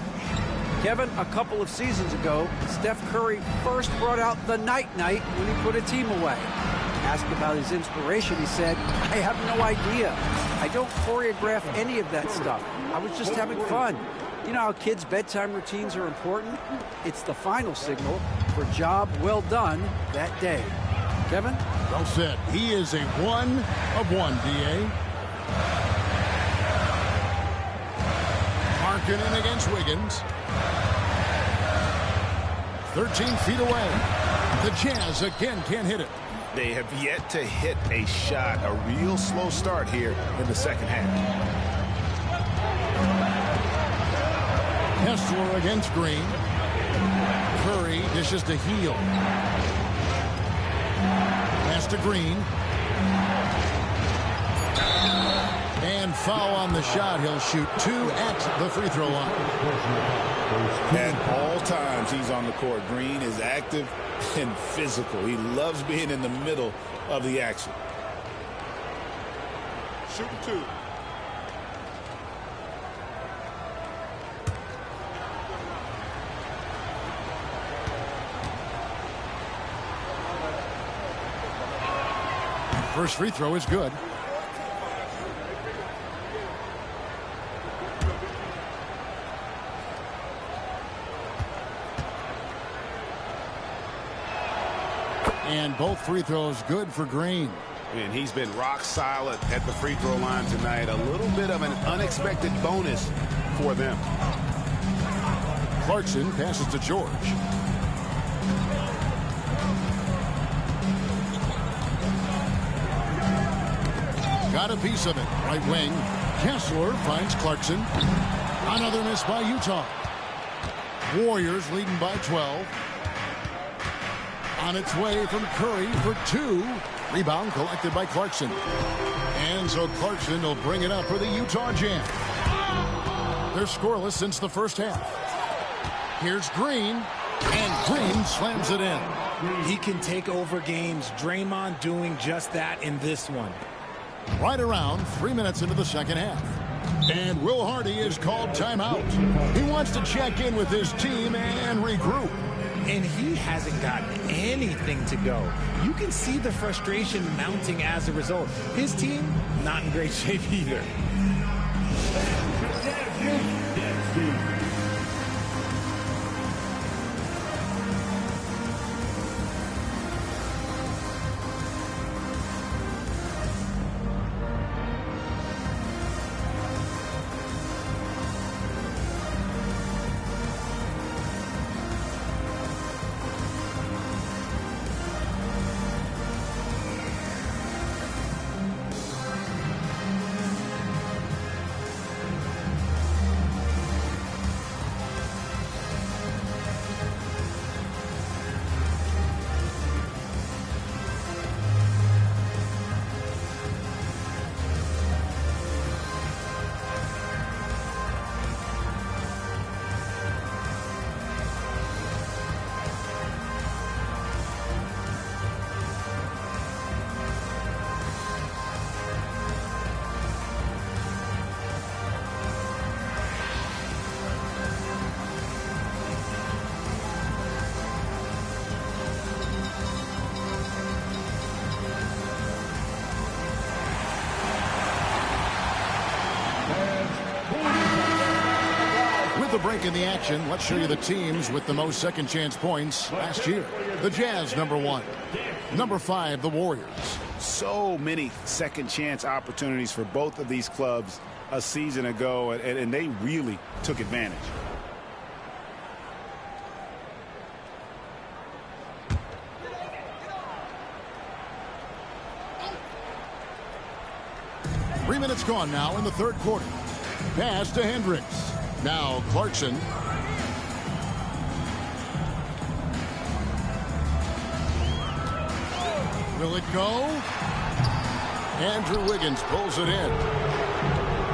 G: Kevin, a couple of seasons ago, Steph Curry first brought out the night-night when he put a team away. Asked about his inspiration, he said, I have no idea. I don't choreograph any of that stuff. I was just having fun. You know how kids' bedtime routines are important? It's the final signal for job well done that day. Kevin?
A: Well said. He is a 1 of 1, D.A. Markkanen against Wiggins. 13 feet away. The Jazz again can't hit it.
B: They have yet to hit a shot. A real slow start here in the second half.
A: Kessler against Green. Curry dishes to Hield. Pass to Green. And foul on the shot. He'll shoot 2 at the free throw line.
B: At all times he's on the court. Green is active and physical. He loves being in the middle of the action.
K: Shooting 2.
A: First free throw is good. And both free throws good for Green.
B: And he's been rock solid at the free throw line tonight. A little bit of an unexpected bonus for them.
A: Clarkson passes to George. Got a piece of it. Right wing. Kessler finds Clarkson. Another miss by Utah. Warriors leading by 12. On its way from Curry for 2. Rebound collected by Clarkson. And so Clarkson will bring it up for the Utah Jazz. They're scoreless since the first half. Here's Green. And Green slams it in.
C: He can take over games. Draymond doing just that in this one.
A: Right around 3 minutes into the second half. And Will Hardy is called timeout. He wants to check in with his team and regroup.
C: And he hasn't gotten anything to go. You can see the frustration mounting as a result. His team, not in great shape either.
A: The break in the action. Let's show you the teams with the most second chance points last year. The Jazz, number 1. Number 5, the Warriors.
B: So many second chance opportunities for both of these clubs a season ago, and they really took advantage.
A: Three minutes gone now in the third quarter. Pass to Hendricks. Now Clarkson. Will it go? Andrew Wiggins pulls it in.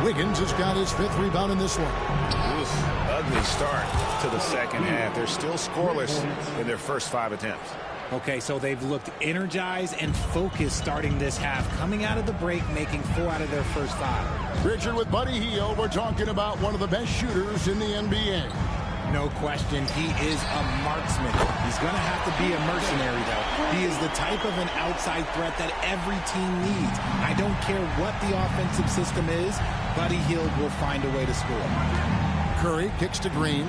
A: Wiggins has got his 5th rebound in this one.
B: Ugly start to the second half. They're still scoreless in their first 5 attempts.
C: Okay, so they've looked energized and focused starting this half, coming out of the break, making 4 out of their first 5.
A: Richard with Buddy Hield. We're talking about one of the best shooters in the NBA.
C: No question, he is a marksman. He's going to have to be a mercenary, though. He is the type of an outside threat that every team needs. I don't care what the offensive system is, Buddy Hield will find a way to score.
A: Curry kicks to Green.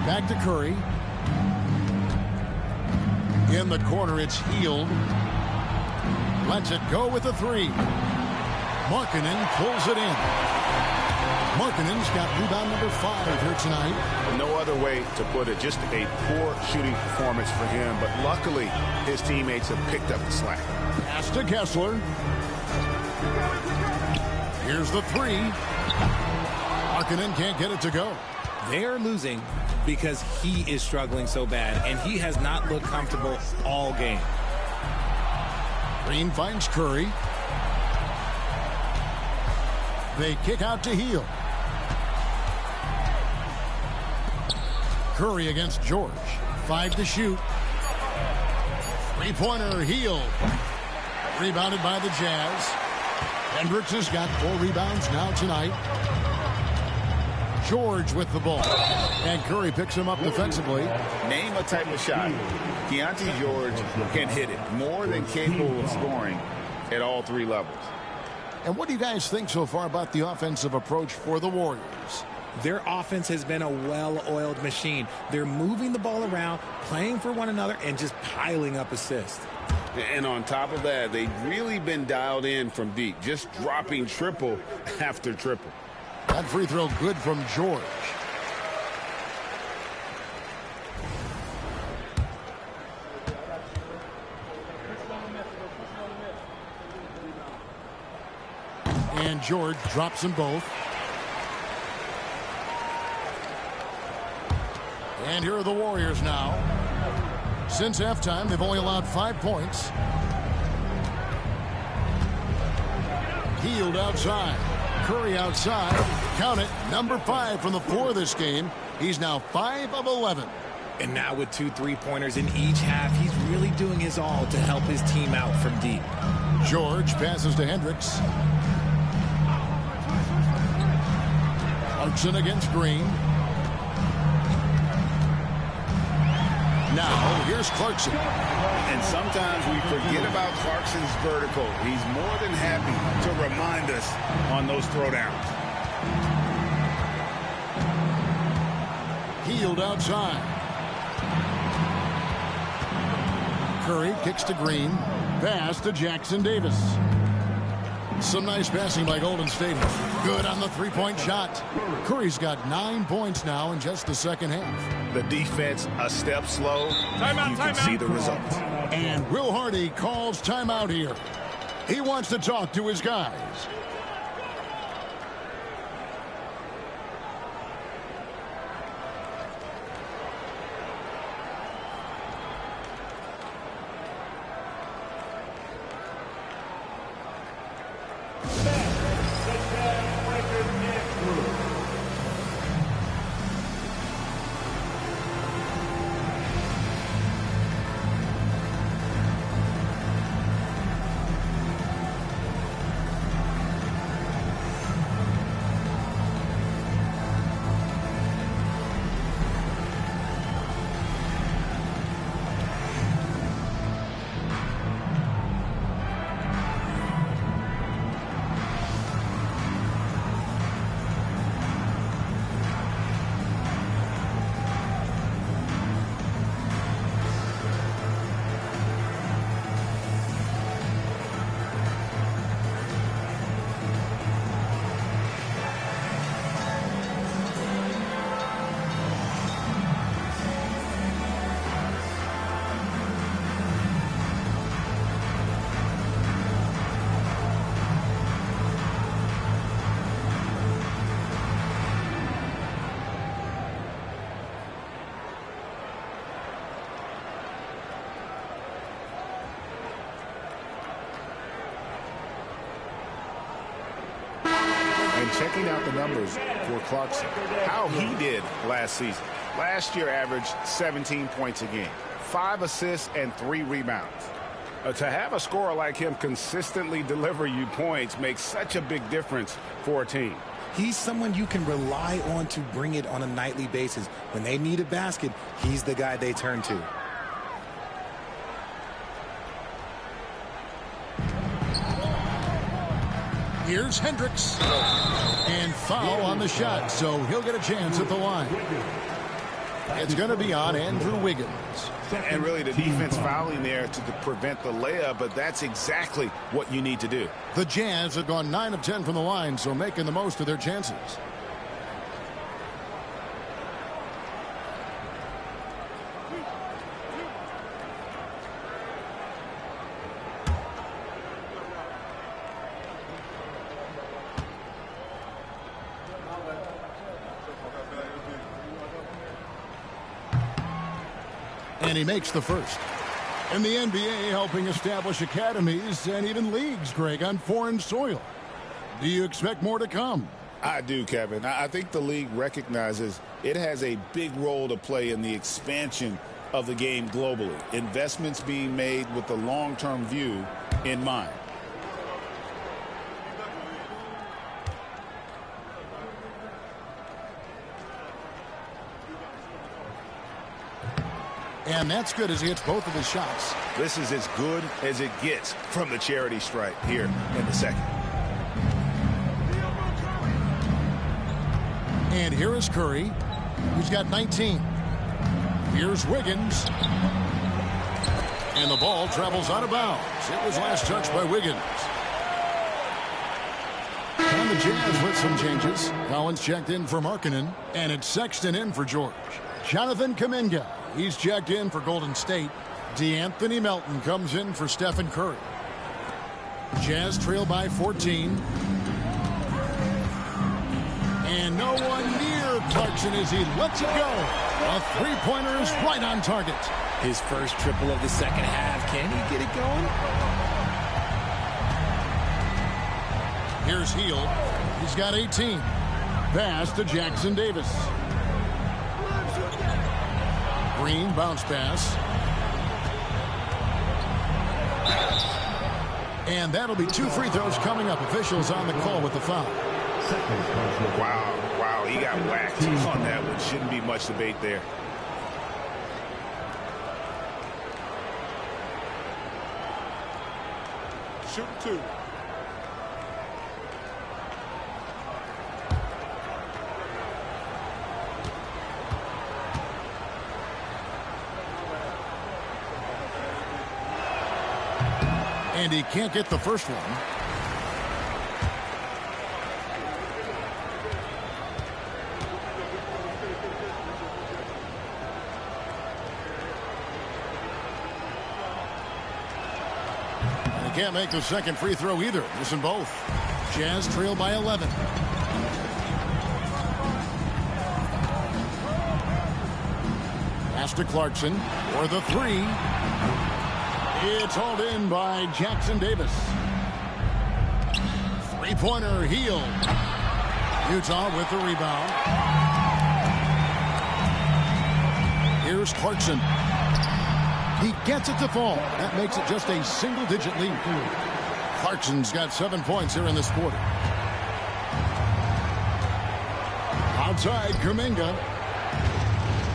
A: Back to Curry. In the corner, it's Hield. Lets it go with a 3. Markkanen pulls it in. Markkanen's got rebound number 5 here tonight.
B: No other way to put it. Just a poor shooting performance for him, but luckily his teammates have picked up the slack.
A: Pass to Kessler. Here's the 3. Markkanen can't get it to go.
C: They're losing because he is struggling so bad, and he has not looked comfortable all game.
A: Green finds Curry. They kick out to Hield. Curry against George. 5 to shoot. Three-pointer, Hield. Rebounded by the Jazz. Hendricks has got 4 rebounds now tonight. George with the ball. And Curry picks him up defensively.
H: Name a type of shot. Keontae George can hit it. More than capable of scoring at all 3 levels.
A: And what do you guys think so far about the offensive approach for the Warriors?
C: Their offense has been a well-oiled machine. They're moving the ball around, playing for one another, and just piling up assists.
H: And on top of that, they've really been dialed in from deep, just dropping triple after triple.
A: That free throw good from George. And George drops them both. And here are the Warriors now. Since halftime, they've only allowed 5 points. Hield outside. Curry outside. Count it. Number 5 from the floor this game. He's now 5 of 11.
C: And now with 2 3-pointers in each half, he's really doing his all to help his team out from deep.
A: George passes to Hendricks. Clarkson against Green. Now, here's Clarkson.
B: And sometimes we forget about Clarkson's vertical. He's more than happy to remind us on those throwdowns.
A: Healed outside. Curry kicks to Green. Pass to Jackson Davis. Some nice passing by Golden State. Good on the three-point shot. Curry's got 9 points now in just the second half.
B: The defense a step slow. You can see the results.
A: And Will Hardy calls timeout here. He wants to talk to his guys.
B: And checking out the numbers for Clarkson, how he did last season. Last year averaged 17 points a game, 5 assists and 3 rebounds. To have a scorer like him consistently deliver you points makes such a big difference for a team.
C: He's someone you can rely on to bring it on a nightly basis. When they need a basket, he's the guy they turn to.
A: Here's Hendricks. And foul on the shot, so he'll get a chance at the line. It's going to be on Andrew Wiggins.
B: And really the defense fouling there to prevent the layup, but that's exactly what you need to do.
A: The Jazz have gone 9 of 10 from the line, so making the most of their chances. And he makes the first. And the NBA helping establish academies and even leagues, Greg, on foreign soil. Do you expect more to come?
B: I do, Kevin. I think the league recognizes it has a big role to play in the expansion of the game globally. Investments being made with the long-term view in mind.
A: And that's good as he hits both of his shots.
B: This is as good as it gets from the charity stripe here in the second.
A: And here is Curry, who's got 19. Here's Wiggins. And the ball travels out of bounds. It was last touched by Wiggins. And the Jazz with some changes. Collins checked in for Markkanen, and it's Sexton in for George. Jonathan Kuminga, he's checked in for Golden State. DeAnthony Melton comes in for Stephen Curry. Jazz trail by 14. And no one near Clarkson as he lets it go. A three-pointer is right on target.
C: His first triple of the second half. Can he get it going?
A: Here's Hield. He's got 18. Pass to Jackson Davis. Green bounce pass. And that'll be 2 free throws coming up. Officials on the call with the foul.
B: Wow, he got whacked on that one. Shouldn't be much debate there.
I: Shoot 2.
A: And he can't get the first one. And he can't make the second free throw either. Missing both. Jazz trail by 11. Pass to Clarkson for the 3. It's hauled in by Jackson Davis. Three-pointer Hield. Utah with the rebound. Here's Clarkson. He gets it to fall. That makes it just a single-digit lead. Clarkson's got 7 points here in this quarter. Outside, Kuminga.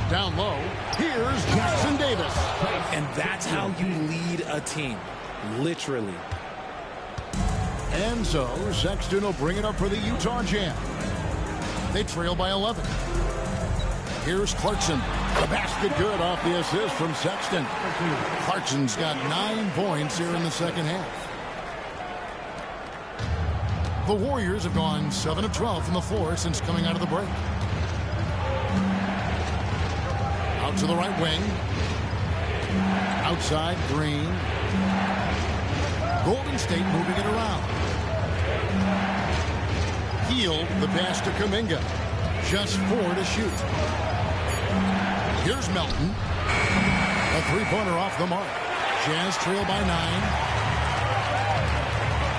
A: Down low, here's Jackson Davis.
C: And that's how you lead a team, literally.
A: And so Sexton will bring it up for the Utah Jazz. They trail by 11. Here's Clarkson. The basket good off the assist from Sexton. Clarkson's got 9 points here in the second half. The Warriors have gone 7 of 12 from the floor since coming out of the break. Out to the right wing. Outside, Green. Golden State moving it around. Hield the pass to Kuminga. Just 4 to shoot. Here's Melton. A three-pointer off the mark. Jazz trail by 9.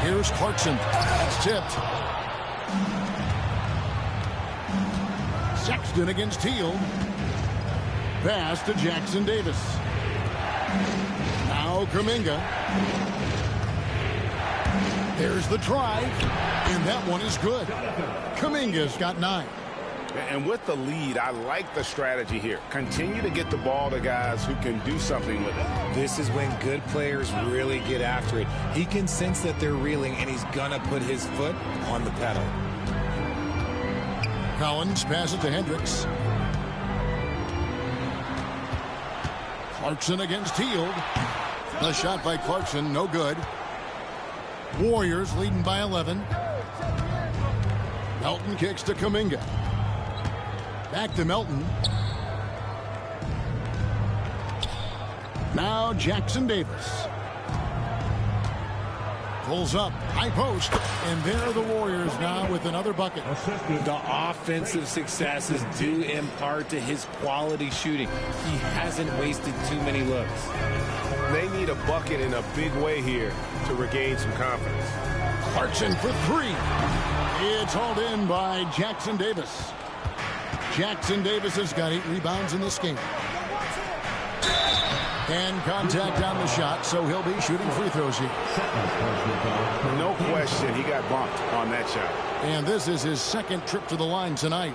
A: Here's Clarkson. That's tipped. Sexton against Hield. Pass to Jackson Davis. Now Kuminga. There's the drive, and that one is good. Kuminga's got 9.
B: And with the lead, I like the strategy here. Continue to get the ball to guys who can do something with it.
C: This is when good players really get after it. He can sense that they're reeling, and he's gonna put his foot on the pedal.
A: Collins passes to Hendricks. Clarkson against Hield. The shot by Clarkson, no good. Warriors leading by 11. Melton kicks to Kuminga. Back to Melton. Now Jackson Davis. Pulls up, high post, and there are the Warriors now with another bucket.
C: The offensive success is due in part to his quality shooting. He hasn't wasted too many looks.
E: They need a bucket in a big way here to regain some confidence.
A: Clarkson for 3. It's hauled in by Jackson Davis. Jackson Davis has got 8 rebounds in this game. And contact on the shot, so he'll be shooting free throws here.
B: No question, he got bumped on that shot.
A: And this is his second trip to the line tonight.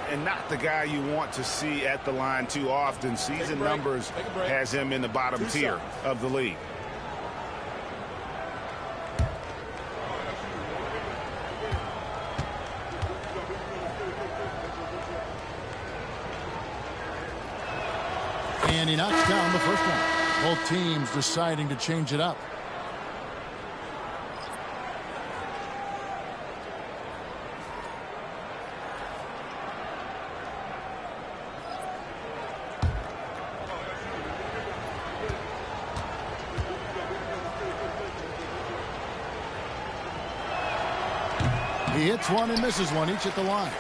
B: And not the guy you want to see at the line too often. Season numbers has him in the bottom tier of the league.
A: And he knocks down the first one. Both teams deciding to change it up. He hits one and misses one, each at the line.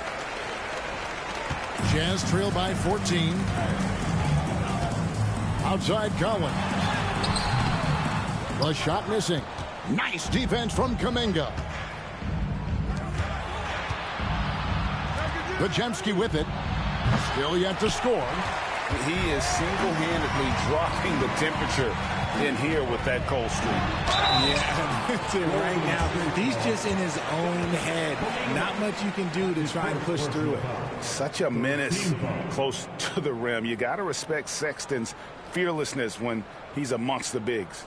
A: Jazz trail by 14. Outside Cowan. The shot missing. Nice defense from Kuminga. Podziemski with it. Still yet to score.
B: He is single-handedly dropping the temperature in here with that cold streak.
C: Yeah, that's it right now. He's just in his own head. Not much you can do to try and push through it.
B: Such a menace close to the rim. You got to respect Sexton's fearlessness when he's amongst the bigs.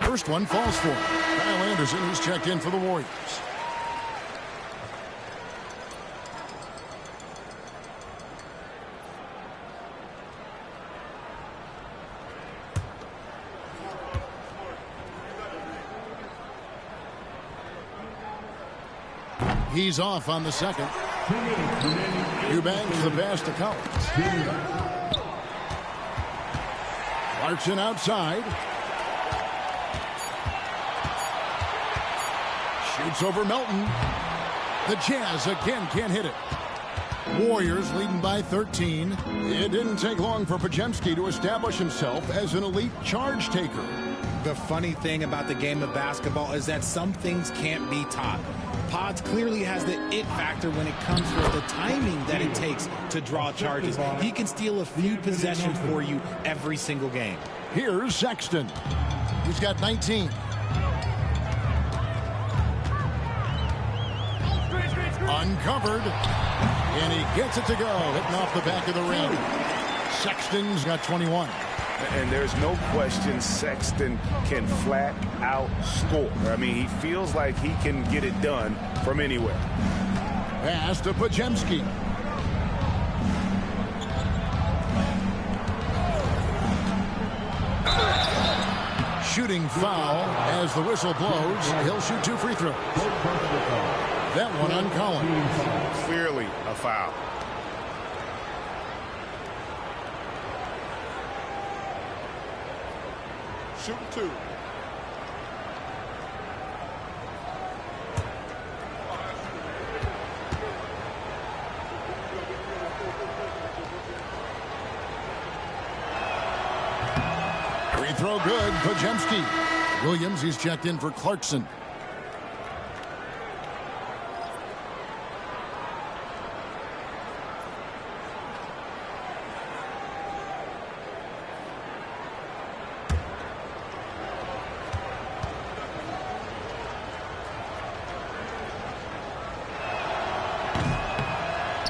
A: First one falls for him. Kyle Anderson, who's checked in for the Warriors. He's off on the second. Eubanks the pass to Collins. Clarkson outside. Shoots over Melton. The Jazz again can't hit it. Warriors leading by 13. It didn't take long for Podziemski to establish himself as an elite charge taker.
C: The funny thing about the game of basketball is that some things can't be taught. Pods clearly has the it factor when it comes to the timing that it takes to draw charges. He can steal a few possessions for you every single game.
A: Here's Sexton. He's got 19. Uncovered, and he gets it to go, hitting off the back of the rim. Sexton's got 21.
B: And there's no question Sexton can flat out score. I mean, he feels like he can get it done from anywhere.
A: Pass to Podziemski. Shooting foul as the whistle blows. He'll shoot 2 free throws. That one on Collins.
B: Clearly a foul.
K: Shooting 2.
A: Free throw good. Podziemski. Williams, he's checked in for Clarkson.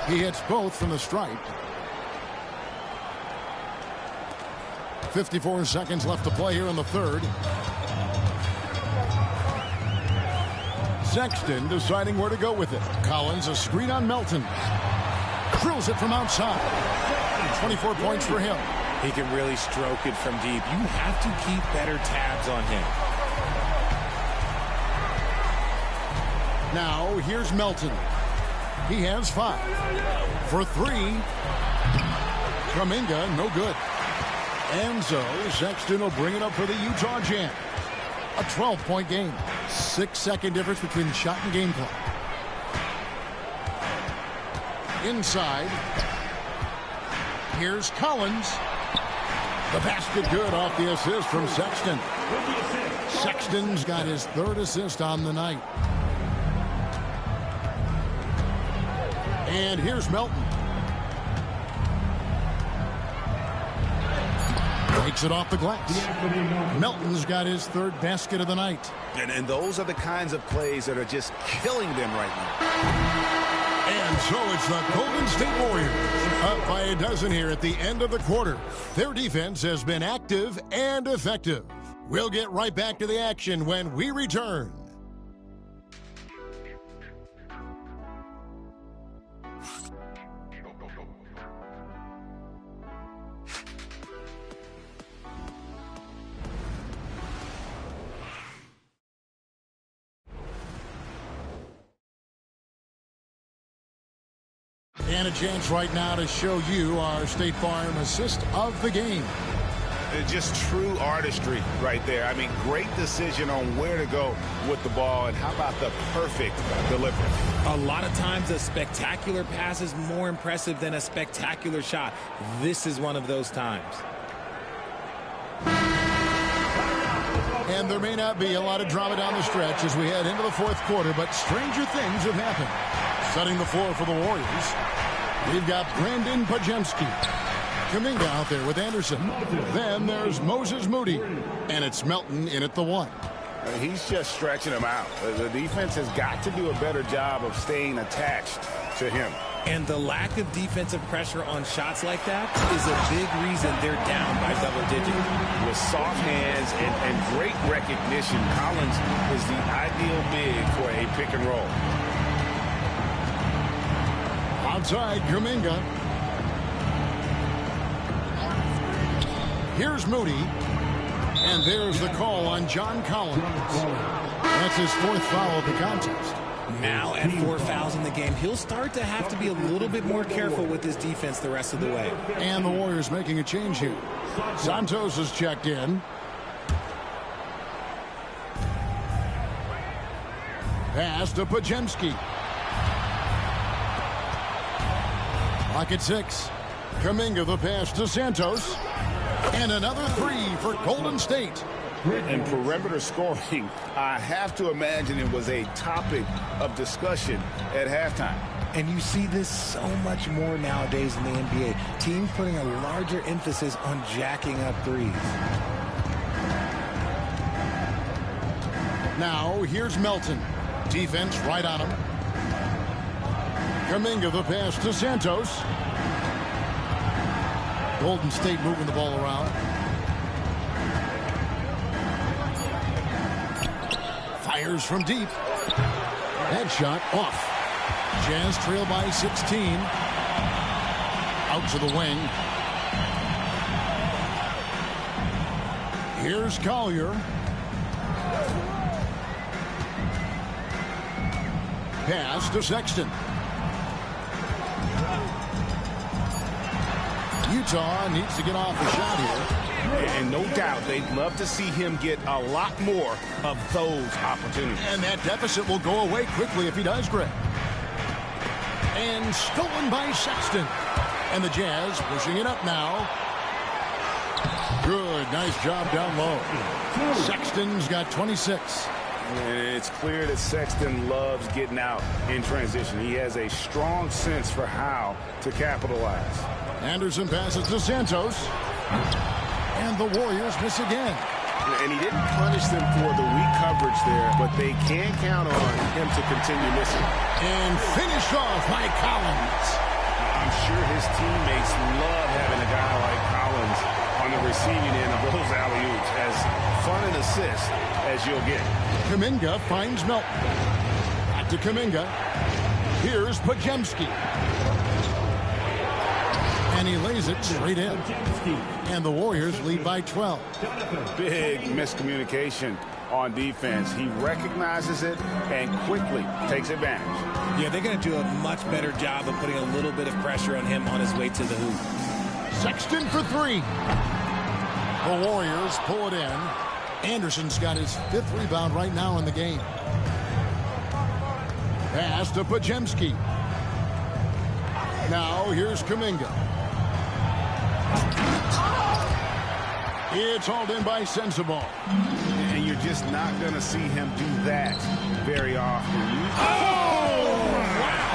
A: He hits both from the stripe. 54 seconds left to play here in the third. Sexton deciding where to go with it. Collins, a screen on Melton. Drills it from outside. 24 points for him.
C: He can really stroke it from deep. You have to keep better tabs on him.
A: Now, here's Melton. He has 5. For 3. Kuminga, no good. And so, Sexton will bring it up for the Utah Jazz. A 12-point game. 6-second difference between shot and game clock. Inside. Here's Collins. The basket good off the assist from Sexton. Sexton's got his 3rd assist on the night. And here's Melton. Takes it off the glass. Melton's got his 3rd basket of the night.
B: And those are the kinds of plays that are just killing them right now.
A: And so it's the Golden State Warriors up by a dozen here at the end of the quarter. Their defense has been active and effective. We'll get right back to the action when we return. And a chance right now to show you our State Farm assist of the game.
B: Just true artistry right there. I mean, great decision on where to go with the ball, and how about the perfect delivery?
C: A lot of times a spectacular pass is more impressive than a spectacular shot. This is one of those times.
A: And there may not be a lot of drama down the stretch as we head into the fourth quarter, but stranger things have happened. Setting the floor for the Warriors, we've got Brandon Podziemski. Kuminga out there with Anderson. Then there's Moses Moody. And it's Melton in at the 1.
B: He's just stretching him out. The defense has got to do a better job of staying attached to him.
C: And the lack of defensive pressure on shots like that is a big reason they're down by double digits.
B: With soft hands and great recognition, Collins is the ideal big for a pick and roll.
A: Outside, Kuminga. Here's Moody. And there's the call on John Collins. That's his 4th foul of the contest.
C: Now at 4 fouls in the game, he'll start to have to be a little bit more careful with his defense the rest of the way.
A: And the Warriors making a change here. Santos is checked in. Pass to Podziemski. Clock at 6. Kuminga the pass to Santos. And another 3 for Golden State.
B: And perimeter scoring, I have to imagine it was a topic of discussion at halftime.
C: And you see this so much more nowadays in the NBA. Teams putting a larger emphasis on jacking up threes.
A: Now, here's Melton. Defense right on him. Kuminga the pass to Santos. Golden State moving the ball around. Fires from deep. That shot off. Jazz trail by 16. Out to the wing. Here's Collier. Pass to Sexton. Utah needs to get off the shot here.
B: And no doubt they'd love to see him get a lot more of those opportunities.
A: And that deficit will go away quickly if he does, Greg. And stolen by Sexton. And the Jazz pushing it up now. Good, nice job down low. Sexton's got 26.
B: And it's clear that Sexton loves getting out in transition. He has a strong sense for how to capitalize.
A: Anderson passes to Santos. And the Warriors miss again.
B: And he didn't punish them for the weak coverage there, but they can count on him to continue missing.
A: And finished off by Collins.
B: I'm sure his teammates love having a guy like Collins on the receiving end of those alley-oops. As fun an assist as you'll get.
A: Kuminga finds Melton. Back to Kuminga. Here's Podziemski. And he lays it straight in. And the Warriors lead by 12.
B: Big miscommunication on defense. He recognizes it and quickly takes advantage.
C: Yeah, they're going to do a much better job of putting a little bit of pressure on him on his way to the hoop.
A: Sexton for 3. The Warriors pull it in. Anderson's got his 5th rebound right now in the game. Pass to Podziemski. Now here's Kuminga. It's hauled in by Sensabaugh.
B: And you're just not going to see him do that very often.
C: Wow!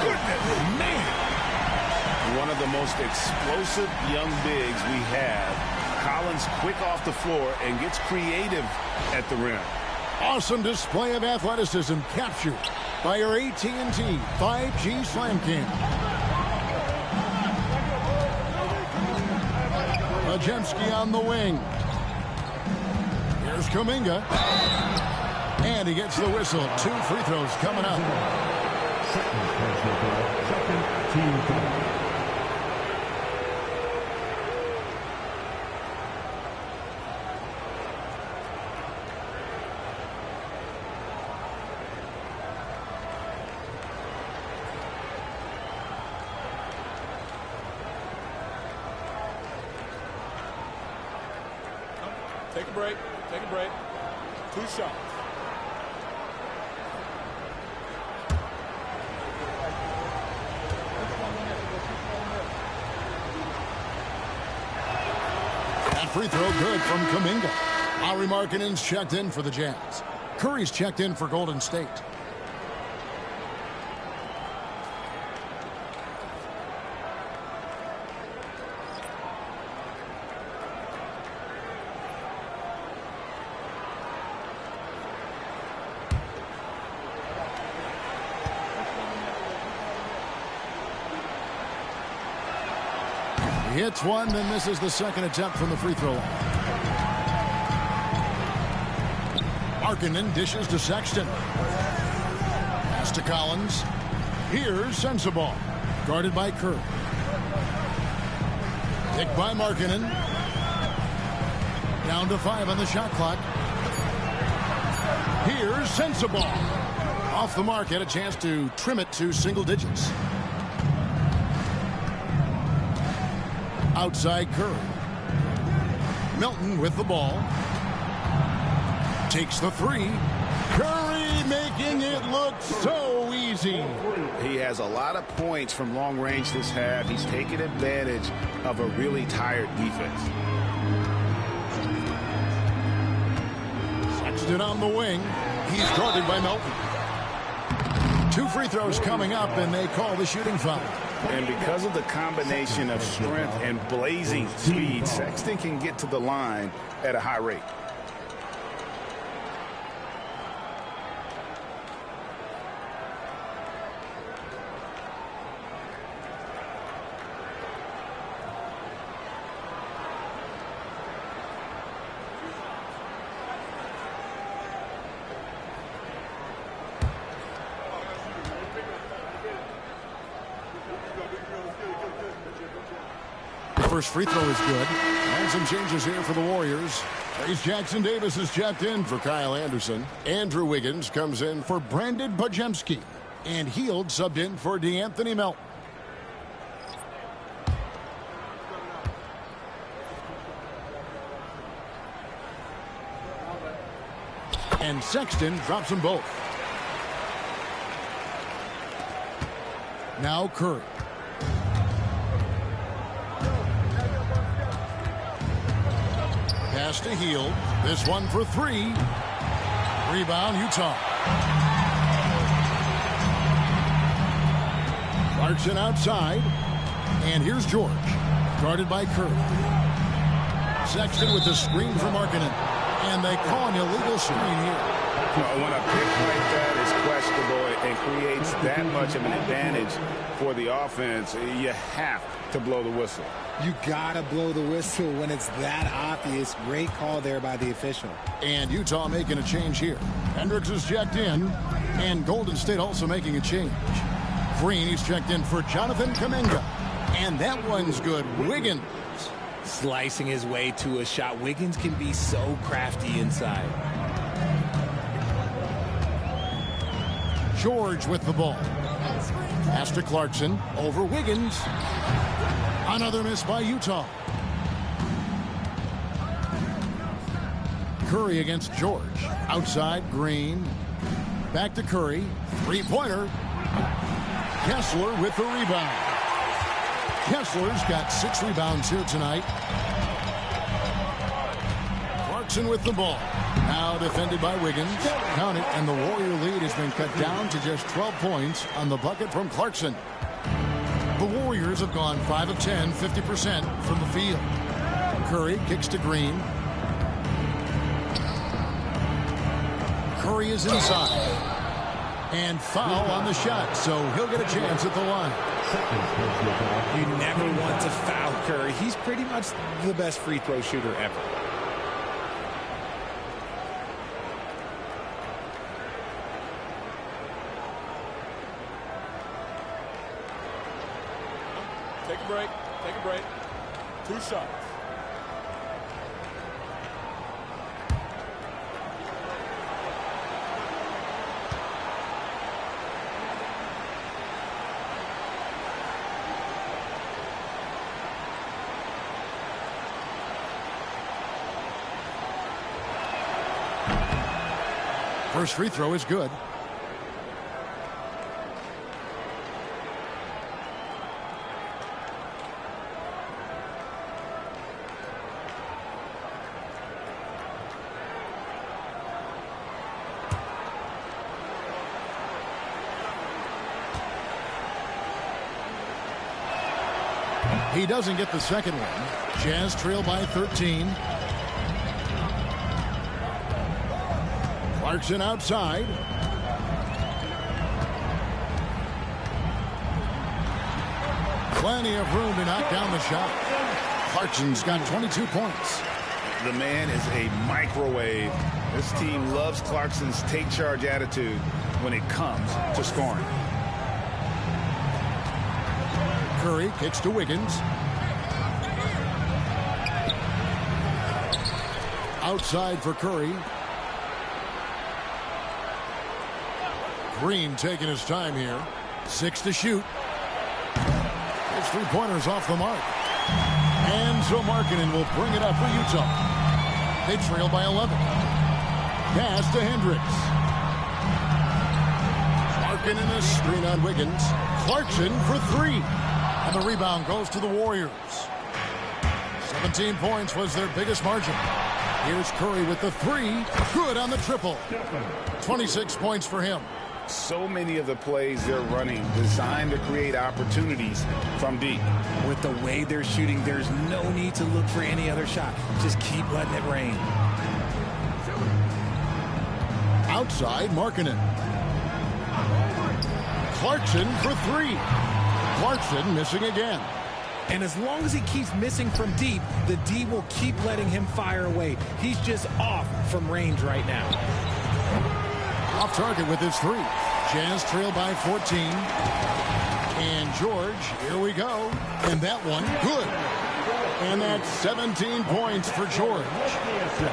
C: Goodness, man!
B: One of the most explosive young bigs we have. Collins quick off the floor and gets creative at the rim.
A: Awesome display of athleticism captured by our AT&T 5G Slam Cam. Podziemski on the wing. Here's Kuminga. And he gets the whistle. 2 free throws coming up.
F: Second team foul.
I: Take a break. Take a break. 2 shots.
A: That free throw good from Kuminga. Lauri Markkanen's checked in for the Jazz. Curry's checked in for Golden State. He hits one, then misses the second attempt from the free throw line. Markkanen dishes to Sexton. Pass to Collins. Here's Sensabaugh. Guarded by Curry. Picked by Markkanen. Down to 5 on the shot clock. Here's Sensabaugh. Off the mark, had a chance to trim it to single digits. Outside Curry. Milton with the ball. Takes the three. Curry making it look so easy.
B: He has a lot of points from long range this half. He's taken advantage of a really tired defense.
A: Sexton on the wing. He's guarded by Milton. 2 free throws coming up, and they call the shooting foul.
B: And because of the combination of strength and blazing speed, Sexton can get to the line at a high rate.
A: First free throw is good. And some changes here for the Warriors. Trace Jackson Davis is checked in for Kyle Anderson. Andrew Wiggins comes in for Brandon Podziemski. And Hield subbed in for DeAnthony Melton. And Sexton drops them both. Now Curry. Pass to Hield. This one for 3. Rebound, Utah. Clarkson outside. And here's George. Guarded by Curry. Sexton with the screen for Markkanen. And they call an illegal screen here.
B: When a pick like that is questionable and creates that much of an advantage for the offense, you have to blow the whistle.
C: You gotta blow the whistle when it's that obvious. Great call there by the official.
A: And Utah making a change here. Hendricks is checked in. And Golden State also making a change. Green, he's checked in for Jonathan Kuminga. And that one's good. Wiggins.
C: Slicing his way to a shot. Wiggins can be so crafty inside.
A: George with the ball. Pass to Clarkson. Over Wiggins. Another miss by Utah. Curry against George. Outside, Green. Back to Curry. Three-pointer. Kessler with the rebound. Kessler's got 6 rebounds here tonight. Clarkson with the ball. Now defended by Wiggins. Count it, and the Warrior lead has been cut down to just 12 points on the bucket from Clarkson. The Warriors have gone 5 of 10, 50% from the field. Curry kicks to Green. Curry is inside. And foul on the shot, so he'll get a chance at the line.
C: You never want to foul Curry. He's pretty much the best free throw shooter ever.
F: Take a break. Take a break. 2 shots.
A: First free throw is good. He doesn't get the second one. Jazz trail by 13. Clarkson outside. Plenty of room to knock down the shot. Clarkson's got 22 points.
B: The man is a microwave. This team loves Clarkson's take charge attitude when it comes to scoring.
A: Curry kicks to Wiggins. Outside for Curry. Green taking his time here. 6 to shoot. His three-pointers off the mark. And so Markkanen will bring it up for Utah. They trail by 11. Pass to Hendricks. Markkanen a screen on Wiggins. Clarkson for 3. And the rebound goes to the Warriors. 17 points was their biggest margin. Here's Curry with the 3. Good on the triple. 26 points for him.
B: So many of the plays they're running designed to create opportunities from deep.
C: With the way they're shooting, there's no need to look for any other shot. Just keep letting it rain.
A: Outside, Markkanen. Clarkson for 3. Clarkson missing again.
C: And as long as he keeps missing from deep, the D will keep letting him fire away. He's just off from range right now.
A: Off target with his 3. Jazz trail by 14. And George, here we go. And that one, good. And that's 17 points for George.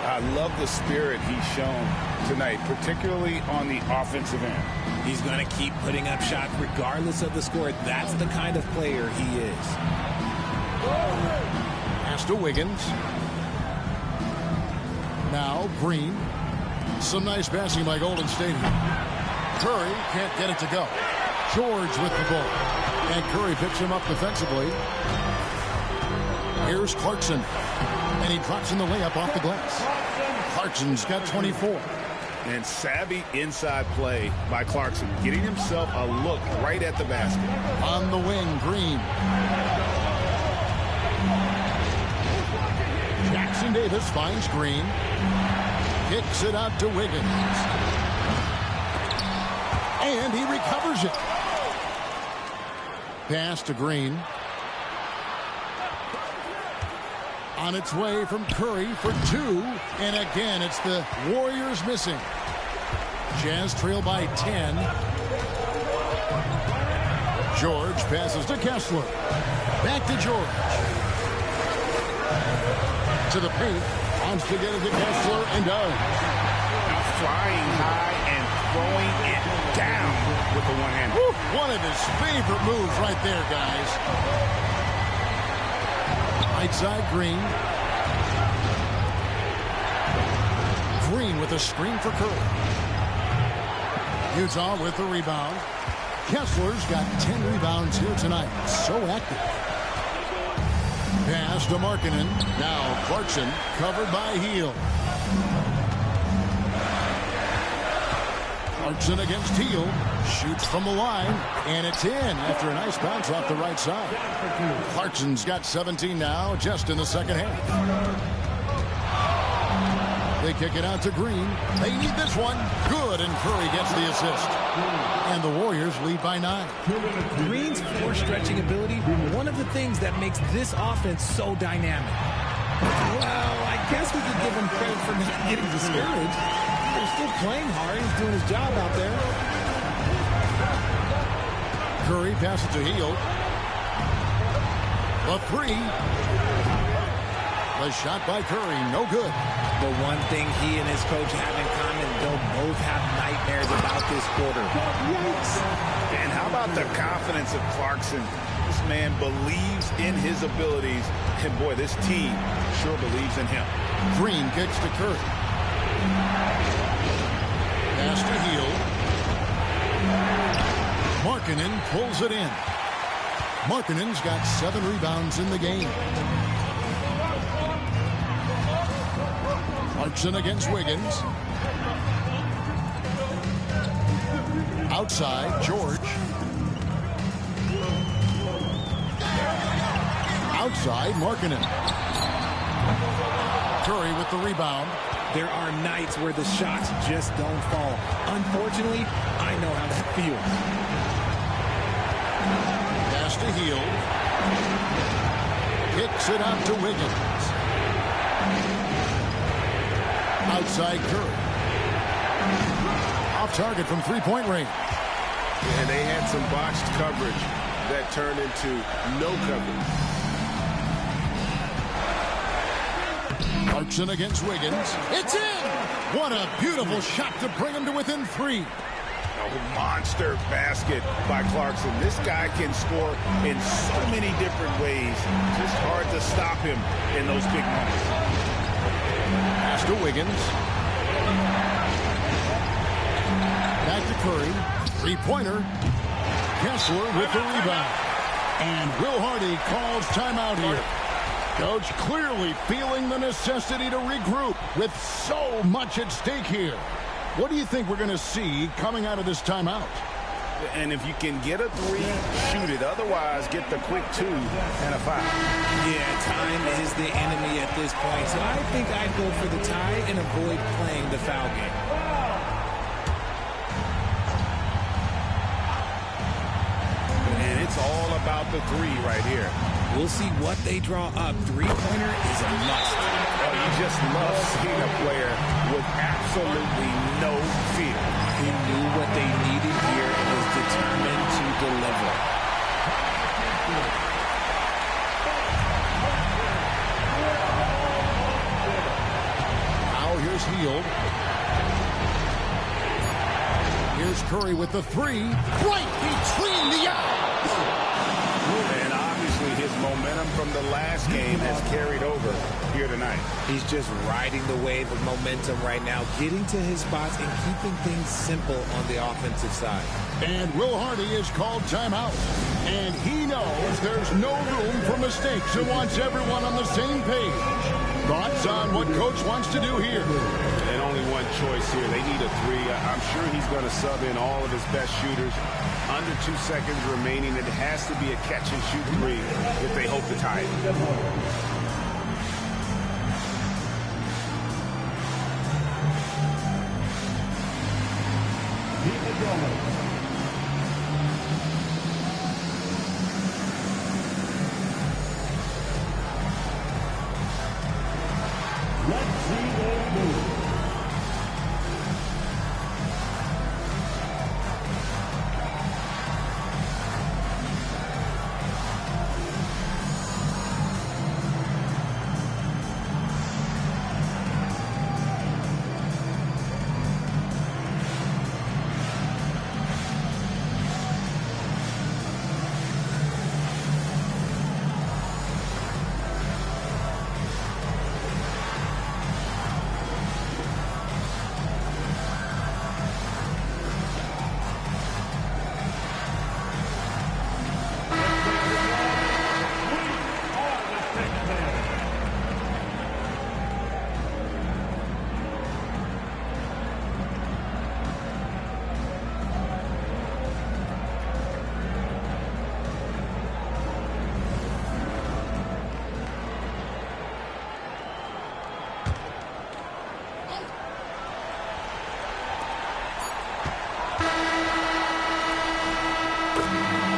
B: I love the spirit he's shown tonight, particularly on the offensive end.
C: He's going to keep putting up shots regardless of the score. That's the kind of player he is.
A: Pass to Wiggins. Now Green. Some nice passing by Golden State. Curry can't get it to go. George with the ball. And Curry picks him up defensively. Here's Clarkson. And he drops in the layup off the glass. Clarkson's got 24.
B: And savvy inside play by Clarkson, getting himself a look right at the basket.
A: On the wing, Green. Jackson Davis finds Green. Kicks it out to Wiggins. And he recovers it. Pass to Green. On its way from Curry for 2. And again, it's the Warriors missing. Jazz trail by 10. George passes to Kessler. Back to George. To the paint. Wants to get it to Kessler and does.
B: Flying high and throwing it down with the one hand.
A: One of his favorite moves right there, guys. Right side, Green. Green with a screen for Curry. Utah with the rebound. Kessler's got 10 rebounds here tonight. So active. Pass to Markkanen. Now Clarkson covered by Hield. Clarkson against Hield. Shoots from the line. And it's in after a nice bounce off the right side. Clarkson's got 17 now just in the second half. They kick it out to Green. They need this one. Good, and Curry gets the assist. And the Warriors lead by 9.
C: Green's floor stretching ability, one of the things that makes this offense so dynamic. Well, I guess we could give him credit for not getting discouraged. They're still playing hard. He's doing his job out there.
A: Curry passes to Hield. The 3. The shot by Curry, no good.
C: The one thing he and his coach have in common, they'll both have nightmares about this quarter. Yikes.
B: And how about the confidence of Clarkson? This man believes in his abilities. And boy, this team sure believes in him.
A: Green kicks to Curry. Pass to Hield. Markkanen pulls it in. Markkanen's got 7 rebounds in the game. Clarkson against Wiggins. Outside, George. Outside, Markkanen. Curry with the rebound.
C: There are nights where the shots just don't fall. Unfortunately, I know how that feels.
A: Pass to Hield. Kicks it out to Wiggins. Outside Curry. Off target from three-point range.
E: And they had some botched coverage that turned into no coverage.
A: Clarkson against Wiggins. It's in! What a beautiful shot to bring him to within 3.
B: A monster basket by Clarkson. This guy can score in so many different ways. Just hard to stop him in those big moments.
A: Pass to Wiggins. Back to Curry. Three-pointer. Kessler with the rebound. And Will Hardy calls timeout here. Coach clearly feeling the necessity to regroup with so much at stake here. What do you think we're going to see coming out of this timeout?
B: And if you can get a 3, shoot it. Otherwise, get the quick 2 and a foul.
C: Yeah, time is the enemy at this point. So I think I'd go for the tie and avoid playing the foul game.
B: And it's all about the 3 right here.
C: We'll see what they draw up. Three-pointer is a must.
B: Oh, you just love seeing a player with absolutely no fear.
C: He knew what they needed here and was determined to deliver.
A: Now here's Hield. Here's Curry with the 3. Right between the eyes.
B: And obviously his momentum from the last game has carried over here tonight.
C: He's just riding the wave of momentum right now, getting to his spots and keeping things simple on the offensive side.
A: And Will Hardy is called timeout. And he knows there's no room for mistakes and wants everyone on the same page. Thoughts on what Coach wants to do here?
B: And only one choice here. They need a 3. I'm sure he's going to sub in all of his best shooters. Under 2 seconds remaining. It has to be a catch-and-shoot 3 if they hope to tie it.
F: Keep it going. Let's see them move.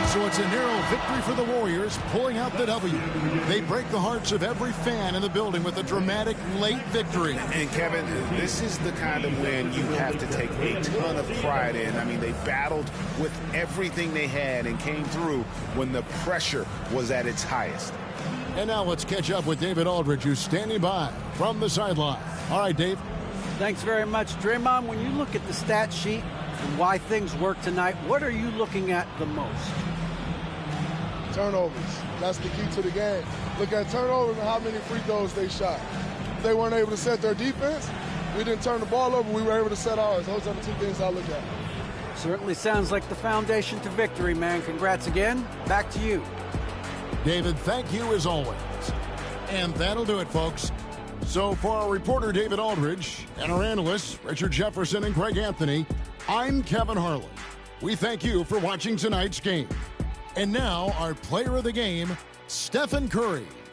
A: So it's a narrow victory for the Warriors, pulling out the W. They break the hearts of every fan in the building with a dramatic late victory.
B: And Kevin, this is the kind of win you have to take a ton of pride in. I mean, they battled with everything they had and came through when the pressure was at its highest.
A: And now let's catch up with David Aldridge, who's standing by from the sideline. All right, Dave.
G: Thanks very much, Draymond. When you look at the stat sheet and why things work tonight, what are you looking at the most?
K: Turnovers. That's the key to the game. Look at turnovers and how many free throws they shot. If they weren't able to set their defense, we didn't turn the ball over, we were able to set ours. Those are the 2 things I look at.
G: Certainly sounds like the foundation to victory, man. Congrats again. Back to you.
A: David, thank you as always. And that'll do it, folks. So for our reporter, David Aldridge, and our analysts, Richard Jefferson and Greg Anthony, I'm Kevin Harlan. We thank you for watching tonight's game. And now, our player of the game, Stephen Curry.